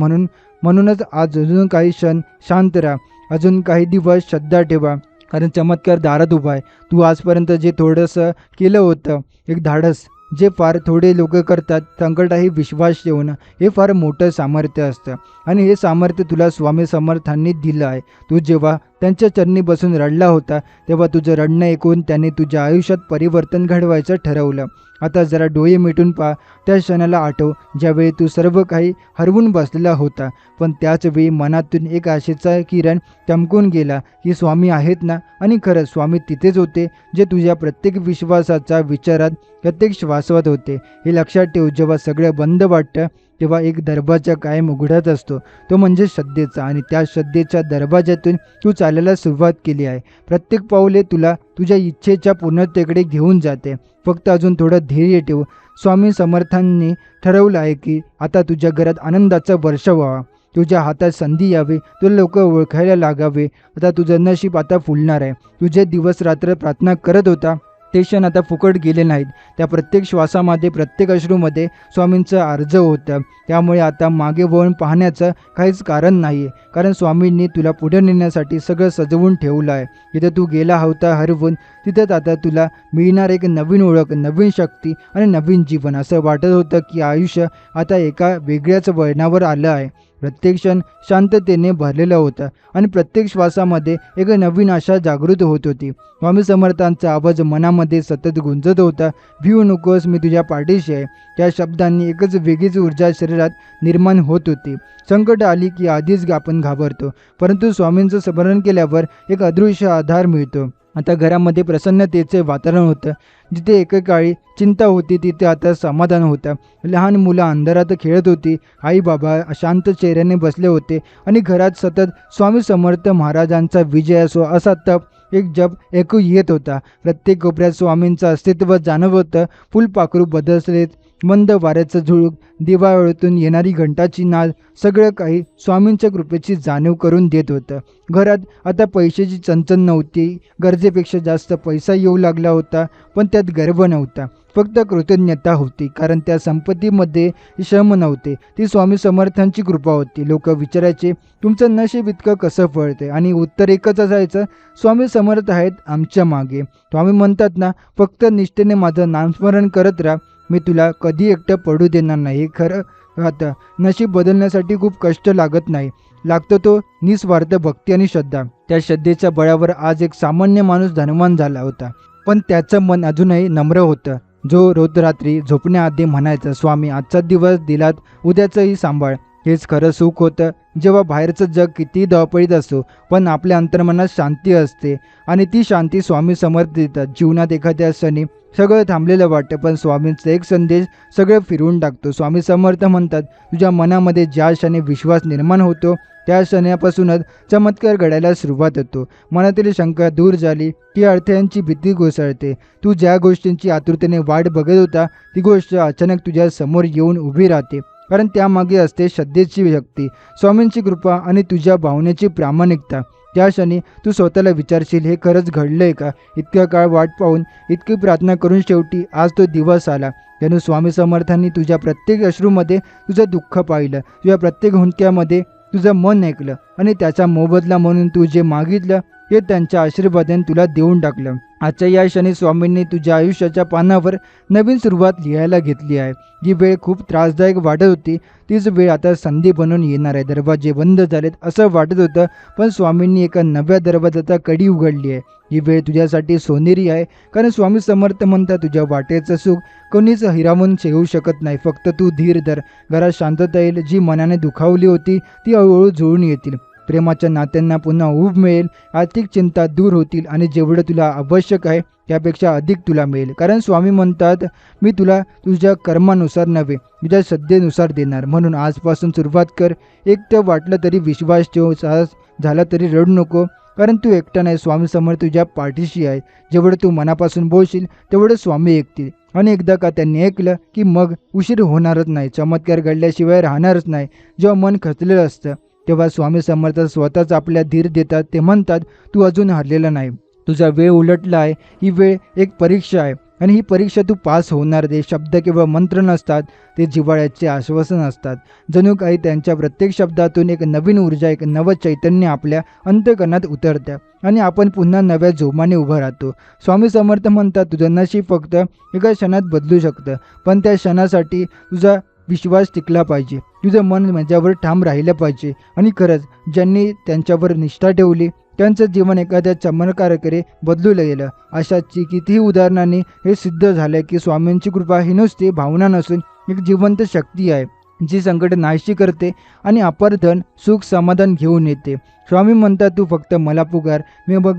म्हणूनच आज अजून काही क्षण शांत राहा, अजून काही दिवस श्रद्धा ठेवा, कारण चमत्कार दारात उभा आहे. तू आजपर्यंत जे थोडंसं केलं होतं, एक धाडस जे फार थोडे लोक करतात, संकटाही विश्वास ठेवणं, हे फार मोठं सामर्थ्य असतं आणि हे सामर्थ्य तुला स्वामी समर्थांनी दिलं आहे. तू जेव्हा त्यांच्या चरणी बसून रडला होता तेव्हा तुझं रडणं ऐकून त्यांनी तुझ्या आयुष्यात परिवर्तन घडवायचं ठरवलं. आता जरा डोळे मिटून पहा, त्या क्षणाला आठव ज्यावेळी तू सर्व काही हरवून बसलेला होता, पण त्याच वेळी मनातून एक आशेचा किरण चमकून गेला की स्वामी आहेत ना. आणि खरंच स्वामी तिथेच होते, जे तुझ्या प्रत्येक विश्वासाचा, विचारात, प्रत्येक श्वासात होते. हे लक्षात ठेव, जेव्हा सगळं बंद वाटतं तेव्हा एक दरवाजा कायम उघडत असतो, तो म्हणजे श्रद्धेचा, आणि त्या श्रद्धेच्या दरवाजातून तू चालायला सुरुवात केली आहे. प्रत्येक पाऊले तुला तुझ्या इच्छेच्या पूर्णतेकडे घेऊन जाते. फक्त अजून थोडं धैर्य ठेव. स्वामी समर्थांनी ठरवलं आहे की आता तुझ्या घरात आनंदाचा वर्ष व्हावा, तुझ्या हातात संधी यावी, तुला लोक ओळखायला लागावे. आता तुझं नशीब आता फुलणार आहे. तुझे दिवस रात्र प्रार्थना करत होता ते क्षण आता फुकट गेले नाहीत. त्या प्रत्येक श्वासामध्ये, प्रत्येक अश्रूमध्ये स्वामींचं अर्ज होतं. त्यामुळे आता मागे वळून पाहण्याचं काहीच कारण नाही आहे. कारण स्वामींनी तुला पुढे नेण्यासाठी सगळं सजवून ठेवलं आहे. जिथे तू गेला होता हरवून, तिथेच आता तुला मिळणार एक नवीन ओळख, नवीन शक्ती आणि नवीन जीवन. असं वाटत होतं की आयुष्य आता एका वेगळ्याच वळणावर आलं आहे. प्रत्येक क्षण शांततेने भरलेला होता आणि प्रत्येक श्वासामध्ये एक नवीन आशा जागृत होत होती. स्वामी समर्थांचा आवाज मनामध्ये सतत गुंजत होता. भिवू नकोस, मी तुझ्या पाठीशी आहे. त्या शब्दांनी एकच वेगळीच ऊर्जा शरीरात निर्माण होत होती. संकट आली की आधीच आपण घाबरतो, परंतु स्वामींचं स्मरण केल्यावर एक अदृश्य आधार मिळतो. आता घरामध्ये प्रसन्नतेचे वातावरण होतं. जिथे एकेकाळी चिंता होती तिथे आता समाधान होतं. लहान मुलं अंधारात खेळत होती. आई बाबा अशांत चेहऱ्याने बसले होते आणि घरात सतत स्वामी समर्थ महाराजांचा विजय असो असा तप एक जप ऐकू येत होता. प्रत्येक कोपऱ्यात स्वामींचं अस्तित्व जाणवत होतं. फुलपाखरू बदललेत, मंद वाऱ्याचं झुळूक, दिवाळीतून येणारी घंटाची नाद, सगळं काही स्वामींच्या कृपेची जाणीव करून देत होतं. घरात आता पैशाची चणचण नव्हती. गरजेपेक्षा जास्त पैसा येऊ लागला होता, पण त्यात गर्व नव्हता, फक्त कृतज्ञता होती. कारण त्या संपत्तीमध्ये श्रम नव्हते, ती स्वामी समर्थांची कृपा होती. लोक विचारायचे, तुमचं नशीब इतकं कसं फळते? आणि उत्तर एकच असायचं, स्वामी समर्थ आहेत आमच्या मागे. स्वामी म्हणतात ना, फक्त निष्ठेने माझं नामस्मरण करत राहा, मी तुला कधी एकटं पडू देणार नाही. हे खरं राहतं. नशीब बदलण्यासाठी खूप कष्ट लागत नाही, लागतो तो निस्वार्थ भक्ती आणि श्रद्धा. त्या श्रद्धेच्या बळावर आज एक सामान्य माणूस धनवान झाला होता, पण त्याचं मन अजूनही नम्र होतं. जो रोज रात्री झोपण्याआधी म्हणायचा, स्वामी आजचा दिवस दिलात, उद्याचंही सांभाळ. हेच खरं सुख होतं. जेव्हा बाहेरचं जग किती धावपळीत असो, पण आपल्या अंतर्मनात शांती असते आणि ती शांती स्वामी समर्थ देतात. जीवनात एखाद्या क्षणी सगळं थांबलेलं वाटतं, पण स्वामींचा एक संदेश सगळं फिरवून टाकतो. स्वामी समर्थ म्हणतात, तुझ्या मनामध्ये ज्या क्षणी विश्वास निर्माण होतो त्या क्षणापासूनच चमत्कार घडायला सुरुवात होतो. मनातील शंका दूर झाली की अडथळ्यांची भीती कोसळते. तू ज्या गोष्टींची आतुरतेने वाट बघत होता ती गोष्ट अचानक तुझ्या समोर येऊन उभी राहते. कारण त्यामागे असते श्रद्धेची शक्ती, स्वामींची कृपा आणि तुझ्या भावनेची प्रामाणिकता. त्या क्षणी तू स्वतःला विचारशील, हे खरंच घडलंय का? इतक्या काळ वाट पाहून, इतकी प्रार्थना करून शेवटी आज तो दिवस आला. जणू स्वामी समर्थांनी तुझ्या प्रत्येक अश्रूमध्ये तुझं दुःख पाहिलं, तुझ्या प्रत्येक हुंदक्यामध्ये तुझं मन ऐकलं आणि त्याचा मोबदला म्हणून तू जे मागितलं हे त्यांच्या आशीर्वादाने तुला देऊन टाकलं. आजच्या या क्षणी स्वामींनी तुझ्या आयुष्याच्या पानावर नवीन सुरुवात लिहायला घेतली आहे. जी वेळ खूप त्रासदायक वाटत होती तीच वेळ आता संधी बनून येणार आहे. दरवाजे बंद झालेत असं वाटत होतं, पण स्वामींनी एका नव्या दरवाजाचा कडी उघडली आहे. ही वेळ तुझ्यासाठी सोनेरी आहे, कारण स्वामी समर्थ म्हणतात, तुझ्या वाटेचं सुख कोणीच हिरावून ठेवू शकत नाही. फक्त तू धीर धर. घरात शांतता येईल. जी मनाने दुखावली होती ती हळूहळू जुळून येतील. प्रेमाच्या नात्यांना पुन्हा ऊब मिळेल. आर्थिक चिंता दूर होतील आणि जेवढं तुला आवश्यक आहे त्यापेक्षा अधिक तुला मिळेल. कारण स्वामी म्हणतात, मी तुला तुझ्या कर्मानुसार नव्हे, तुझ्या श्रद्धेनुसार देणार. म्हणून आजपासून सुरुवात कर. एकटं वाटलं तरी विश्वास ठेव, साहस झाला तरी रडू नको, कारण तू एकटा नाही. स्वामी समर्थ तुझ्या पाठीशी आहे. जेवढं तू मनापासून बोलशील तेवढं स्वामी ऐकतील. आणि एकदा का त्यांनी ऐकलं की मग उशीर होणारच नाही. चमत्कार घडल्याशिवाय राहणारच नाही. जेव्हा मन खचलेलं असतं तेव्हा स्वामी समर्थ स्वतःच आपल्या धीर देतात. ते म्हणतात, तू अजून हरलेला नाही, तुझा वेळ उलटला आहे. ही वेळ एक परीक्षा आहे आणि ही परीक्षा तू पास होणार. ते शब्द किंवा मंत्र नसतात, ते जिव्हाळ्याचे आश्वासन असतात. जणू काही त्यांच्या प्रत्येक शब्दातून एक नवीन ऊर्जा, एक नवं चैतन्य आपल्या अंतःकरणात उतरतं आणि आपण पुन्हा नव्या जोमाने उभं राहतो. स्वामी समर्थ म्हणतात, तुझं नशीब फक्त एका क्षणात बदलू शकतं, पण त्या क्षणासाठी तुझा विश्वास टिकला पाहिजे. तुझं मन माझ्यावर ठाम राहिलं पाहिजे. आणि खरंच ज्यांनी त्यांच्यावर निष्ठा ठेवली त्यांचं जीवन एखाद्या चमत्काराकडे बदलू गेलं. अशाची कितीही उदाहरणांनी हे सिद्ध झालं की स्वामींची कृपा ही नुसती भावना नसून एक जिवंत शक्ती आहे, जी संकट नाहीशी करते आणि अपार धन, सुख, समाधान घेऊन येते. स्वामी म्हणतात, तू फक्त मला पुकार, मी बघ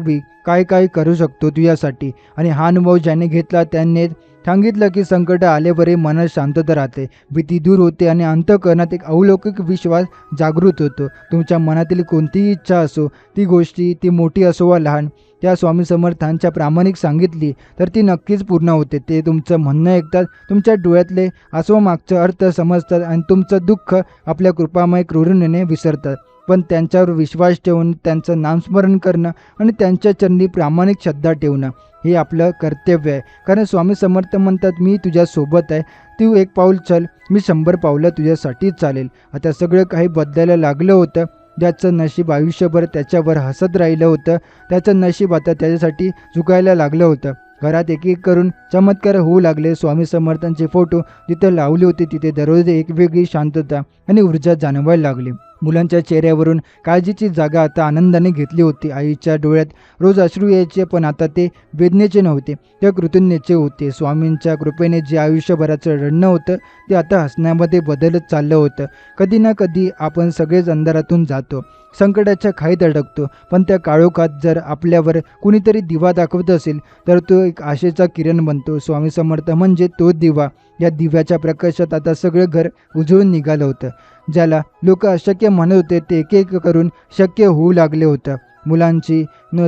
काय काय करू शकतो तुझ्यासाठी. आणि हा अनुभव ज्याने घेतला त्याने सांगितलं की संकट आल्यावरही मनात शांतता राहते, भीती दूर होते आणि अंतःकरणात एक अलौकिक विश्वास जागृत होतो. तुमच्या मनातील कोणतीही इच्छा असो, ती गोष्टी ती मोठी असो वा लहान, त्या स्वामी समर्थांच्या प्रामाणिक सांगितली तर ती नक्कीच पूर्ण होते. ते तुमचं म्हणणं ऐकतात, तुमच्या डोळ्यातले आसवामागचा अर्थ समजतात आणि तुमचं दुःख आपल्या कृपामय करुणेने विसरतात. पण त्यांच्यावर विश्वास ठेवून त्यांचं नामस्मरण करणं आणि त्यांच्या चरणी प्रामाणिक श्रद्धा ठेवणं हे आपलं कर्तव्य आहे. कारण स्वामी समर्थ म्हणतात, मी तुझ्यासोबत आहे, तू एक पाऊल चल, मी 100 पावलं तुझ्यासाठी चालेल. आता सगळं काही बदलायला लागलं होतं. ज्याचं नशीब आयुष्यभर त्याच्यावर हसत राहिलं होतं, त्याचं नशीब आता त्याच्यासाठी झुकायला लागलं होतं. घरात एक एक करून चमत्कार होऊ लागले. स्वामी समर्थांचे फोटो जिथे लावले होते तिथे दररोज एक वेगळी शांतता आणि ऊर्जा जाणवायला लागली. मुलांच्या चेहऱ्यावरून काळजीची जागा आता आनंदाने घेतली होती. आईच्या डोळ्यात रोज अश्रू यायचे, पण आता ते वेदनेचे नव्हते, ते कृतज्ञतेचे होते. स्वामींच्या कृपेने जे आयुष्यभराचं रडणं होतं ते आता हसण्यामध्ये बदलत चाललं होतं. कधी ना कधी आपण सगळेच अंधारातून जातो, संकटाच्या खाईत अडकतो, पण त्या काळोखात जर आपल्यावर कुणीतरी दिवा दाखवत असेल तर तो एक आशेचा किरण बनतो. स्वामी समर्थ म्हणजे तो दिवा. या दिव्याच्या प्रकाशात आता सगळं घर उजळून निघालं होतं. ज्याला लोक अशक्य म्हणत होते ते एक एक करून शक्य होऊ लागले होतं. मुलांची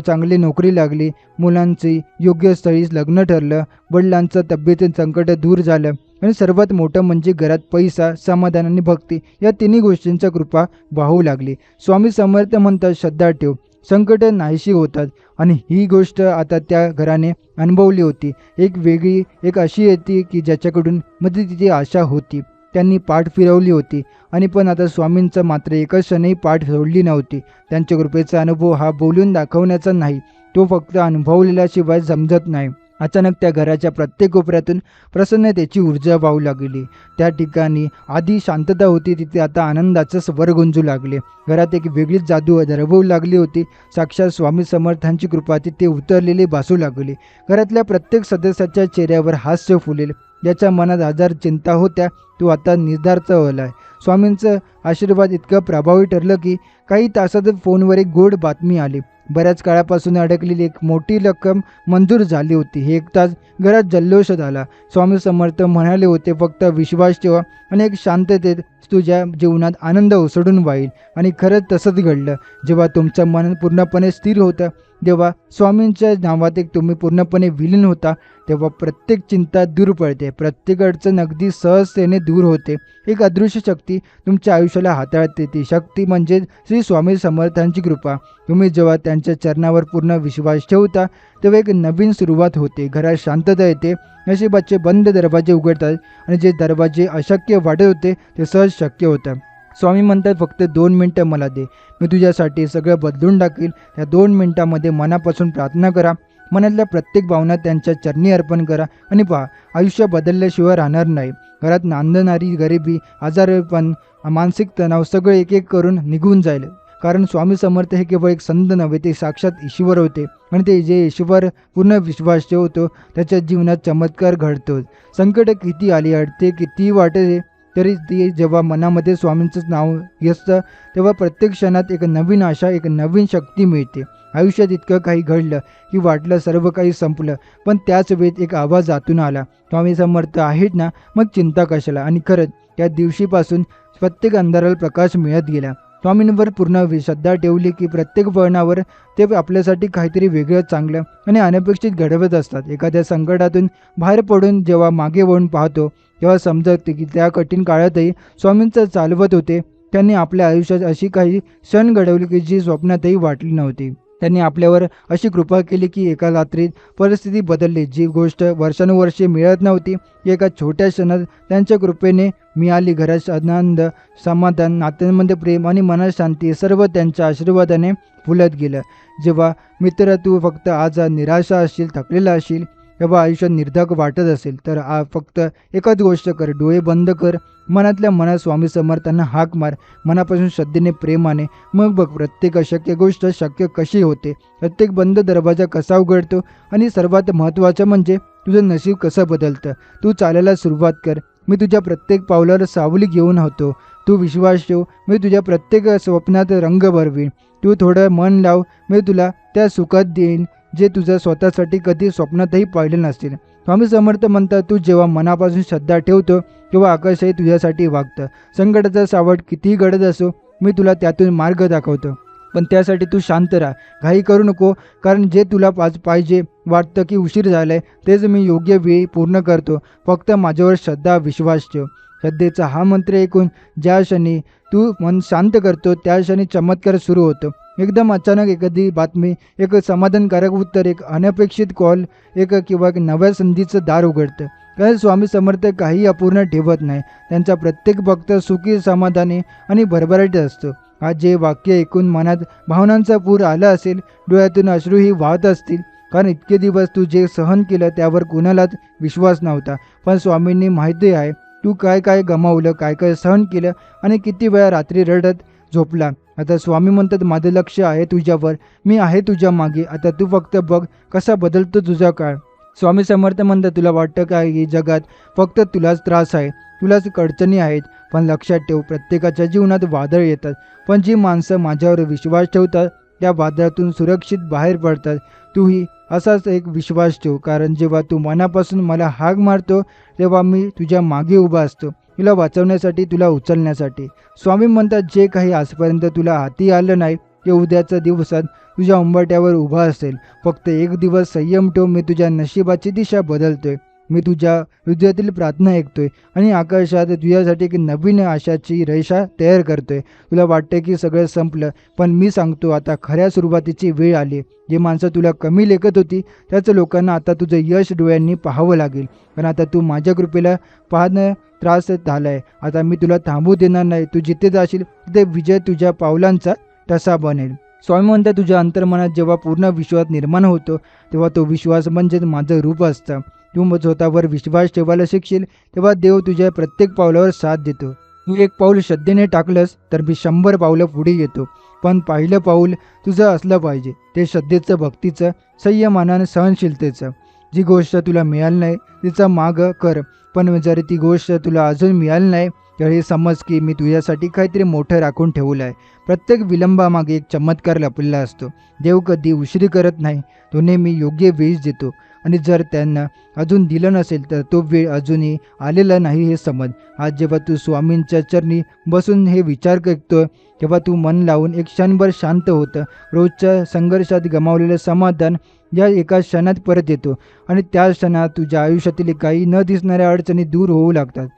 चांगली नोकरी लागली, मुलांची योग्य स्थळी लग्न ठरलं, वडिलांचं तब्येतीचं संकट दूर झालं आणि सर्वात मोठं म्हणजे घरात पैसा, समाधान आणि भक्ती या तिन्ही गोष्टींचा कृपा वाहू लागली. स्वामी समर्थ म्हणतात, श्रद्धा ठेव, संकट नाहीशी होतात. आणि ही गोष्ट आता त्या घराने अनुभवली होती. एक वेगळी, एक अशी येते की ज्याच्याकडून मदतीची आशा होती. त्यांनी पाठ फिरवली होती आणि पण आता स्वामींचं मात्र एकच क्षणही पाठ सोडली नव्हती. त्यांच्या कृपेचा अनुभव हा बोलून दाखवण्याचा नाही, तो फक्त अनुभवलेल्याशिवाय समजत नाही. अचानक त्या घराच्या प्रत्येक कोपऱ्यातून प्रसन्नतेची ऊर्जा वाहू लागली. त्या ठिकाणी आधी शांतता होती, तिथे आता आनंदाचं स्वर गुंजू लागले. घरात एक वेगळीच जादू दरवू लागली होती. साक्षात स्वामी समर्थांची कृपा तिथे उतरलेली भासू लागली. घरातल्या प्रत्येक सदस्याच्या चेहऱ्यावर हास्य फुलेल. ज्याच्या मनात हजार चिंता होत्या तो आता निर्धारचा होलाय. स्वामींचं आशीर्वाद इतकं प्रभावी ठरलं की काही तासातच फोनवर एक गोड बातमी आली. बऱ्याच काळापासून अडकलेली एक मोठी रक्कम मंजूर झाली होती. हे ऐकताच घरात जल्लोष झाला. स्वामी समर्थ म्हणाले होते, फक्त विश्वास ठेवा आणि एक शांततेत तुझ्या जीवनात आनंद उसळून वाईल. आणि खरंच तसंच घडलं. जेव्हा तुमचं मन पूर्णपणे स्थिर होतं, जेव्हा स्वामींच्या नावात एक तुम्ही पूर्णपणे विलीन होता, तेव्हा प्रत्येक चिंता दूर पडते, प्रत्येक अडचण अगदी सहजतेने दूर होते. एक अदृश्य शक्ती तुमच्या आयुष्याला हाताळते. ती शक्ती म्हणजे श्री स्वामी समर्थांची कृपा. तुम्ही जेव्हा त्यांच्या चरणावर पूर्ण विश्वास ठेवता तेव्हा एक नवीन सुरुवात होते. घरात शांतता येते, नशिबाचे बंद दरवाजे उघडतात आणि जे दरवाजे अशक्य वाटत होते ते सहज शक्य होतं. स्वामी म्हणतात, फक्त 2 मिनटं मला दे, मी तुझ्यासाठी सगळं बदलून टाकील. या 2 मिनटामध्ये मनापासून प्रार्थना करा, मनातल्या प्रत्येक भावना त्यांच्या चरणी अर्पण करा आणि पहा, आयुष्य बदलल्याशिवाय राहणार नाही. घरात नांदणारी गरिबी, आजारपण, मानसिक तणाव सगळे एक एक करून निघून जाईल. कारण स्वामी समर्थ हे केवळ एक संत नव्हे, ते साक्षात ईश्वर होते आणि ते जे ईश्वर पूर्ण विश्वास ठेवतो त्याच्या जीवनात चमत्कार घडतो. संकट किती आली, अडते किती वाटते, तरी ती जेव्हा मनामध्ये स्वामींचंच नाव असतं तेव्हा प्रत्येक क्षणात एक नवीन आशा, एक नवीन शक्ती मिळते. आयुष्यात इतकं काही घडलं की वाटलं सर्व काही संपलं, पण त्याच वेळेत एक आवाज आतून आला, स्वामी समर्थ आहेत ना, मग चिंता कशाला. आणि खरंच त्या दिवशीपासून प्रत्येक अंधाराला प्रकाश मिळत गेला. स्वामींवर पूर्ण श्रद्धा ठेवली की प्रत्येक वळणावर ते आपल्यासाठी काहीतरी वेगळं, चांगलं आणि अनपेक्षित घडवत असतात. एखाद्या संकटातून बाहेर पडून जेव्हा मागे वळून पाहतो तेव्हा समजते की त्या कठीण काळातही स्वामींचं चालवत होते. त्यांनी आपल्या आयुष्यात अशी काही क्षण घडवली की जी स्वप्नातही वाटली नव्हती. त्यांनी आपल्यावर अशी कृपा केली की एका रात्रीत परिस्थिती बदलली. जी गोष्ट वर्षानुवर्षे मिळत नव्हती एका छोट्या क्षणात त्यांच्या कृपेने मिळाली. घरात आनंद, समाधान, नात्यांमध्ये प्रेम आणि मनात शांती सर्व त्यांच्या आशीर्वादाने फुलत गेलं. जेव्हा मित्र तू फक्त आज निराशा असशील, थकलेला असशील, तेव्हा आयुष्यात निर्धक वाटत असेल तर फक्त एकच गोष्ट कर, डोळे बंद कर, मनातल्या मनात स्वामी समर्थांना हाक मार, मनापासून श्रद्धेने, प्रेमाने. मग बघ प्रत्येक अशक्य गोष्ट शक्य कशी होते, प्रत्येक बंद दरवाजा कसा उघडतो आणि सर्वात महत्त्वाचं म्हणजे तुझं नशीब कसं बदलतं. तू चालायला सुरुवात कर, मी तुझ्या प्रत्येक पावलावर सावली घेऊन होतो. तू विश्वास ठेव, मी तुझ्या प्रत्येक स्वप्नात रंग भरवीन. तू थोडं मन लाव, मी तुला त्या सुखात देईन जे तुझं स्वतःसाठी कधी स्वप्नातही पाहिलं नसतील. स्वामी समर्थ म्हणतात, तू जेव्हा मनापासून श्रद्धा ठेवतो तेव्हा आकाशही तुझ्यासाठी वागतं. संकटाचा सावट कितीही गडद असो, मी तुला त्यातून मार्ग दाखवतो. पण त्यासाठी तू शांत राहा, घाई करू नको, कारण जे तुला पाहिजे वाटतं की उशीर झालाय तेच मी योग्य वेळी पूर्ण करतो. फक्त माझ्यावर श्रद्धा, विश्वास ठेव. श्रद्धेचा हा मंत्र ऐकून ज्या क्षणी तू मन शांत करतो त्या क्षणी चमत्कार सुरू होतो. एकदम अचानक एखादी बातमी, एक समाधानकारक उत्तर, एक अनपेक्षित कॉल, किंवा एक नव्या संधीचं दार उघडतं. कारण स्वामी समर्थ काही अपूर्ण ठेवत नाही. त्यांचा प्रत्येक भक्त सुखी, समाधानी आणि भरभराटीत असतो. आज जे वाक्य ऐकून मनात भावनांचा पूर आला असेल, डोळ्यातून अश्रूही वाहत असतील, कारण इतके दिवस तू जे सहन केलं त्यावर कुणालाच विश्वास नव्हता. पण स्वामींनी माहिती आहे तू काय काय गमावलं, काय काय सहन केलं आणि किती वेळा रात्री रडत झोपला. आता स्वामी म्हणतात माझं लक्ष आहे तुझ्यावर, मी आहे तुझ्या मागे, आता तू फक्त बघ कसा बदलतो तुझा काळ. स्वामी समर्थ म्हणतात तुला वाटतं काय की जगात फक्त तुलाच त्रास आहे, तुलाच अडचणी आहेत, पण लक्षात ठेव प्रत्येकाच्या जीवनात वादळ येतात, पण जी माणसं माझ्यावर विश्वास ठेवतात त्या वादळातून सुरक्षित बाहेर पडतात. तूही असाच एक विश्वास ठेव, कारण जेव्हा तू मनापासून मला हाक मारतो तेव्हा मी तुझ्या मागे उभा असतो, तुला वाचवण्यासाठी, तुला उचलण्यासाठी. स्वामी म्हणतात जे काही आजपर्यंत तुला हाती आलं नाही ते उद्याच्या दिवसात तुझ्या उंबरठ्यावर उभा असेल. फक्त एक दिवस संयम ठेव, मी तुझ्या नशिबाची दिशा बदलतोय, मी तुझ्या हृदयातील प्रार्थना ऐकतोय आणि आकाशात तुझ्यासाठी एक नवीन आशाची रेषा तयार करतोय. तुला वाटतं की सगळं संपलं, पण मी सांगतो आता खऱ्या सुरुवातीची वेळ आली. जी माणसं तुला कमी लेखत होती त्याचं लोकांना आता तुझं यश डोळ्यांनी पाहावं लागेल, कारण आता तू माझ्या कृपेला पाहणं त्रास झालाय. आता मी तुला थांबू देणार नाही, तू जिथे जाशील तिथे विजय तुझ्या पावलांचा ठसा बनेल. स्वामी म्हणतात तुझ्या अंतर्मनात जेव्हा पूर्ण विश्वास निर्माण होतो तेव्हा तो विश्वास म्हणजेच माझं रूप असतं. तू स्वतःवर विश्वास ठेवायला शिकशील तेव्हा देव तुझ्या प्रत्येक पावलावर साथ देतो. तू एक पाऊल श्रद्धेने टाकलंस तर मी 100 पावलं पुढे येतो, पण पहिलं पाऊल तुझं असलं पाहिजे ते श्रद्धेचं, भक्तीचं, संयमानानं, सहनशीलतेचं. जी गोष्ट तुला मिळाली नाही तिचा माग कर, पण जर ती गोष्ट तुला अजून मिळाली नाही तर हे समज की मी तुझ्यासाठी काहीतरी मोठं राखून ठेवलं आहे. प्रत्येक विलंबामागे एक चमत्कार लपलेला असतो. देव कधी उशिरी करत नाही, तो नेहमी योग्य वेळीच देतो. आणि जर त्यांना अजून दिलं नसेल तर तो वेळ अजूनही आलेला नाही हे समज. आज जेव्हा तू स्वामींच्या चरणी बसून हे विचार करतो तेव्हा तू मन लावून एक क्षणभर शांत होतं. रोजच्या संघर्षात गमावलेलं समाधान या एका क्षणात परत येतो आणि त्या क्षणात तुझ्या आयुष्यातील काही न दिसणाऱ्या अडचणी दूर होऊ लागतात.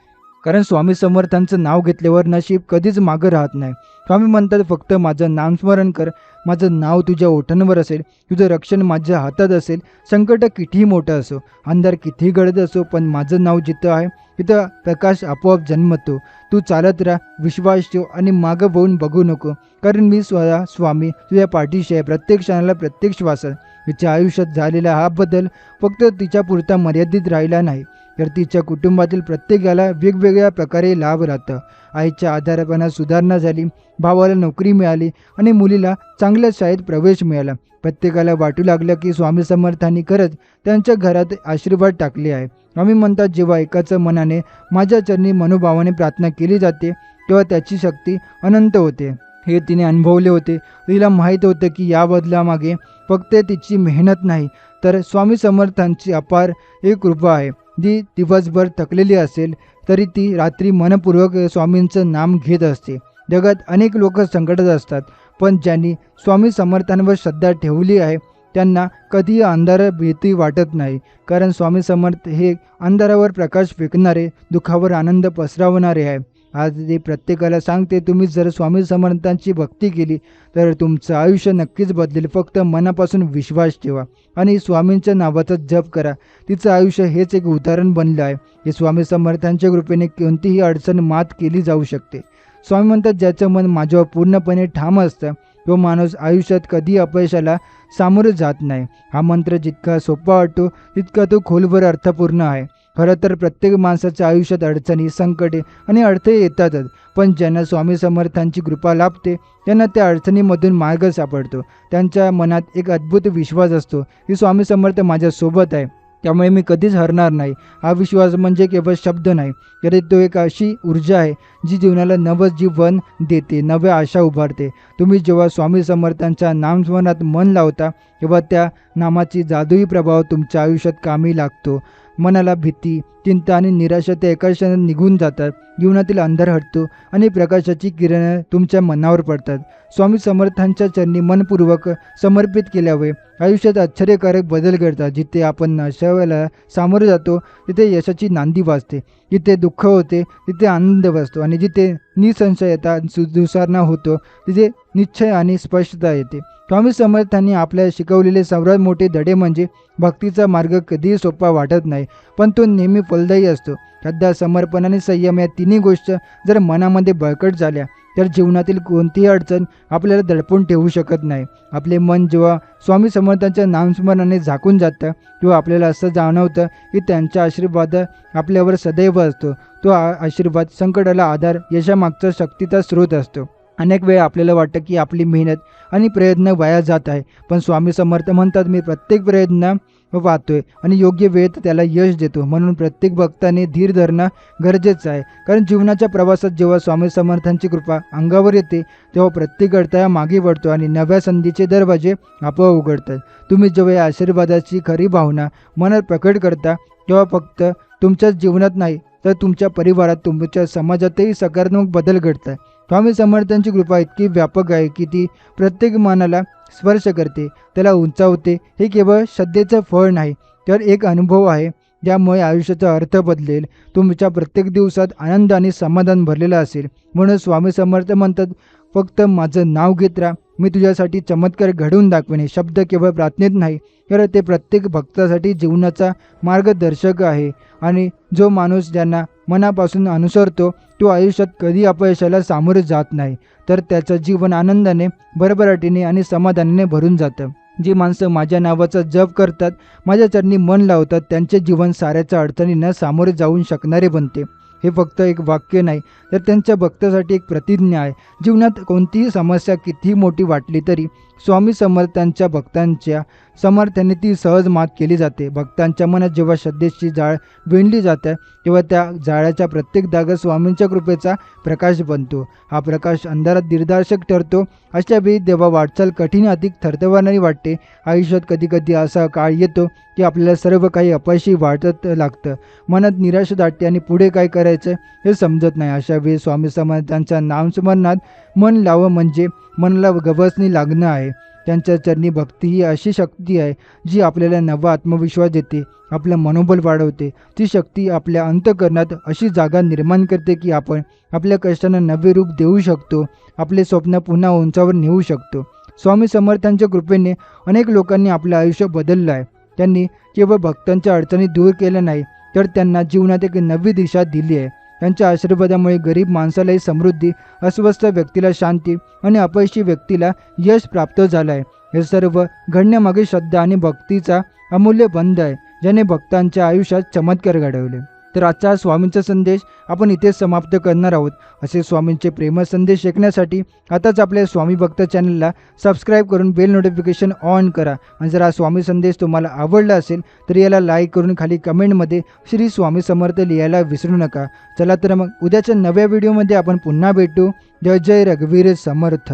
कारण स्वामी समर्थांचं नाव घेतल्यावर नशीब कधीच मागं राहत नाही. स्वामी म्हणतात फक्त माझं नामस्मरण कर, माझं नाव तुझ्या ओठांवर असेल, तुझं रक्षण माझ्या हातात असेल. संकट कितीही मोठं असो, अंधार कितीही गडद असो, पण माझं नाव जिथं आहे तिथं प्रकाश आपोआप जन्मतो. तू चालत राहा, विश्वास ठेव आणि मागं वळून बघू नको, कारण मी स्वतः स्वामी तुझ्या पाठीशी आहे. प्रत्येक क्षणाला, प्रत्येक श्वासात. तिच्या आयुष्यात झालेला हा बदल फक्त तिच्यापुरता मर्यादित राहिला नाही, तर तिच्या कुटुंबातील प्रत्येकाला वेगवेगळ्या प्रकारे लाभ राहतं. आईच्या आजारपणात सुधारणा झाली, भावाला नोकरी मिळाली आणि मुलीला चांगल्या शाळेत प्रवेश मिळाला. प्रत्येकाला वाटू लागलं की स्वामी समर्थांनी खरंच त्यांच्या घरात आशीर्वाद टाकले आहे. स्वामी म्हणतात जेव्हा एकाच मनाने माझ्या चरणी मनोभावाने प्रार्थना केली जाते तेव्हा त्याची शक्ती अनंत होते. हे तिने अनुभवले होते. तिला माहीत होतं की या बदलामागे फक्त तिची मेहनत नाही तर स्वामी समर्थांची अपार एक कृपा आहे. जी दिवसभर थकलेली असेल तरी ती रात्री मनपूर्वक स्वामींचं नाम घेत असते. जगात अनेक लोक संकटात असतात, पण ज्यांनी स्वामी समर्थांवर श्रद्धा ठेवली आहे त्यांना कधीही अंधार भीती वाटत नाही, कारण स्वामी समर्थ हे अंधारावर प्रकाश फेकणारे, दुःखावर आनंद पसरवणारे आहे. आज ते प्रत्येकाला सांगते तुम्ही जर स्वामी समर्थांची भक्ती केली तर तुमचं आयुष्य नक्कीच बदलेल. फक्त मनापासून विश्वास ठेवा आणि स्वामींच्या नावाचा जप करा. तिचं आयुष्य हेच एक उदाहरण बनलं आहे की स्वामी समर्थांच्या कृपेने कोणतीही अडचण मात केली जाऊ शकते. स्वामी म्हणतात ज्याचं मन माझ्यावर पूर्णपणे ठाम असतं तो माणूस आयुष्यात कधी अपयशाला सामोरं जात नाही. हा मंत्र जितका सोपा वाटतो तितका तो खोलवर अर्थपूर्ण आहे. खरं तर प्रत्येक माणसाच्या आयुष्यात अडचणी, संकटे आणि अडथळे येतातच, पण ज्यांना स्वामी समर्थांची कृपा लाभते त्यांना त्या अडचणीमधून मार्ग सापडतो. त्यांच्या मनात एक अद्भुत विश्वास असतो की स्वामी समर्थ माझ्यासोबत आहे, त्यामुळे मी कधीच हरणार नाही. हा विश्वास म्हणजे केवळ शब्द नाही, तर तो एक अशी ऊर्जा आहे जी जीवनाला नवं जीवन देते, नव्या आशा उभारते. तुम्ही जेव्हा स्वामी समर्थांच्या नामस्मरणात मन लावता तेव्हा त्या नामाची जादुई प्रभाव तुमच्या आयुष्यात कामी लागतो. मनाला भीती, चिंता आणि निराशा त्या एका क्षणात निघून जातात. जीवनातील अंधार हटतो आणि प्रकाशाची किरणं तुमच्या मनावर पडतात. स्वामी समर्थांच्या चरणी मनपूर्वक समर्पित केल्यामुळे आयुष्यात आश्चर्यकारक बदल घडतात. जिथे आपण नशाला सामोरे जातो तिथे यशाची नांदी वाजते. जिथे दुःख होते तिथे आनंद वाजतो आणि जिथे निसंशयता सुधारणा होतो तिथे निश्चय आणि स्पष्टता येते. स्वामी समर्थांनी आपल्याला शिकवलेले सर्वात मोठे धडे म्हणजे भक्तीचा मार्ग कधीही सोपा वाटत नाही, पण तो नेहमी फलदायी असतो. श्रद्धा, समर्पण आणि संयम या तिन्ही गोष्टी जर मनामध्ये बळकट झाल्या तर जीवनातील कोणतीही अडचण आपल्याला दडपून ठेवू शकत नाही. आपले मन जेव्हा स्वामी समर्थांच्या नामस्मरणाने झाकून जातं किंवा आपल्याला असं जाणवतं की त्यांचा आशीर्वाद आपल्यावर सदैव असतो. तो आशीर्वाद संकटाला आधार, यशामागचा शक्तीचा स्रोत असतो. अनेक वेळा आपल्याला वाटतं की आपली मेहनत आणि प्रयत्न वाया जात आहे, पण स्वामी समर्थ म्हणतात, मी प्रत्येक प्रयत्न वाहतोय आणि योग्य वेळेत त्याला यश देतो. म्हणून प्रत्येक भक्ताने धीर धरणं गरजेचं आहे, कारण जीवनाच्या प्रवासात जेव्हा स्वामी समर्थांची कृपा अंगावर येते तेव्हा प्रत्येक अडथळा मागे वळतो आणि नव्या संधीचे दरवाजे आपोआप उघडतात. तुम्ही जेव्हा या आशीर्वादाची खरी भावना मनात प्रकट करता तेव्हा फक्त तुमच्याच जीवनात नाही तर तुमच्या परिवारात, तुमच्या समाजातही सकारात्मक बदल घडतात. स्वामी समर्थांची कृपा इतकी व्यापक आहे की ती प्रत्येक मनाला स्पर्श करते, त्याला उंचावते. हे केवळ श्रद्धेचं फळ नाही तर एक अनुभव आहे ज्यामुळे आयुष्याचा अर्थ बदलेल. तुमच्या प्रत्येक दिवसात आनंद आणि समाधान भरलेलं असेल. म्हणून स्वामी समर्थ म्हणतात, फक्त माझं नाव घेत राहा, मी तुझ्यासाठी चमत्कार घडवून दाखवेन. हे शब्द केवळ प्रार्थनेत नाही तर ते प्रत्येक भक्तासाठी जीवनाचा मार्गदर्शक आहे. आणि जो माणूस ज्यांना मनापासून अनुसरतो तो आयुष्यात कधी अपयशाला सामोरे जात नाही, तर त्याचं जीवन आनंदाने, भरभराटीने आणि समाधानाने भरून जातं. जी माणसं माझ्या नावाचा जप करतात, माझ्या चरणी मन लावतात, त्यांचे जीवन साऱ्याच्या अडचणींना सामोरे जाऊ शकणारे बनते. हे फक्त एक वाक्य नाही तर त्यांच्या भक्तासाठी एक प्रतिज्ञा आहे. जीवनात कोणतीही समस्या कितीही मोठी वाटली तरी स्वामी समर्थांच्या भक्तांच्या समर्थाने ती सहज मात केली जाते. भक्तांच्या मनात जेव्हा श्रद्धेची जाळ विणली जाते तेव्हा त्या जाळ्याच्या प्रत्येक धागा स्वामींच्या कृपेचा प्रकाश बनतो. हा प्रकाश अंधारात दिग्दर्शक ठरतो. अशा वेळी जेव्हा वाटचाल कठीण, अधिक थरथरणारी वाटते, आयुष्यात कधीकधी असा काळ येतो की आपल्याला सर्व काही अपयशी वाटत लागतं, मनात निराशा दाटते आणि पुढे काय करायचं हे समजत नाही. अशा वेळी स्वामी समर्थांच्या नामस्मरणात मन लावं म्हणजे मनाला गवसणी लागणं आहे. त्यांच्या चरणी भक्ती ही अशी शक्ती आहे जी आपल्याला नवा आत्मविश्वास देते, आपलं मनोबल वाढवते. ती शक्ती आपल्या अंतःकरणात अशी जागा निर्माण करते की आपण आपल्या कष्टांना नवे रूप देऊ शकतो, आपले स्वप्न पुन्हा उंचावर नेऊ शकतो. स्वामी समर्थांच्या कृपेने अनेक लोकांनी आपलं आयुष्य बदललं आहे. त्यांनी केवळ भक्तांच्या अडचणी दूर केल्या नाही तर त्यांना जीवनात एक नवी दिशा दिली आहे. त्यांच्या आशीर्वादामुळे गरीब माणसालाही समृद्धी, अस्वस्थ व्यक्तीला शांती आणि अपयशी व्यक्तीला यश प्राप्त झालं आहे. हे सर्व घडण्यामागे श्रद्धा आणि भक्तीचा अमूल्य बंध आहे, ज्याने भक्तांच्या आयुष्यात चमत्कार घडवले. तर आजचा स्वामींचा संदेश आपण इथेच समाप्त करणार आहोत. असे स्वामींचे प्रेम संदेश ऐकण्यासाठी आताच आपल्या स्वामी भक्त चॅनलला सबस्क्राईब करून बेल नोटिफिकेशन ऑन करा. आणि जर हा स्वामी संदेश तुम्हाला आवडला असेल तर याला लाईक करून खाली कमेंटमध्ये श्री स्वामी समर्थ लिहायला विसरू नका. चला तर मग उद्याच्या नव्या व्हिडिओमध्ये आपण पुन्हा भेटू. जय जय रघुवीर समर्थ.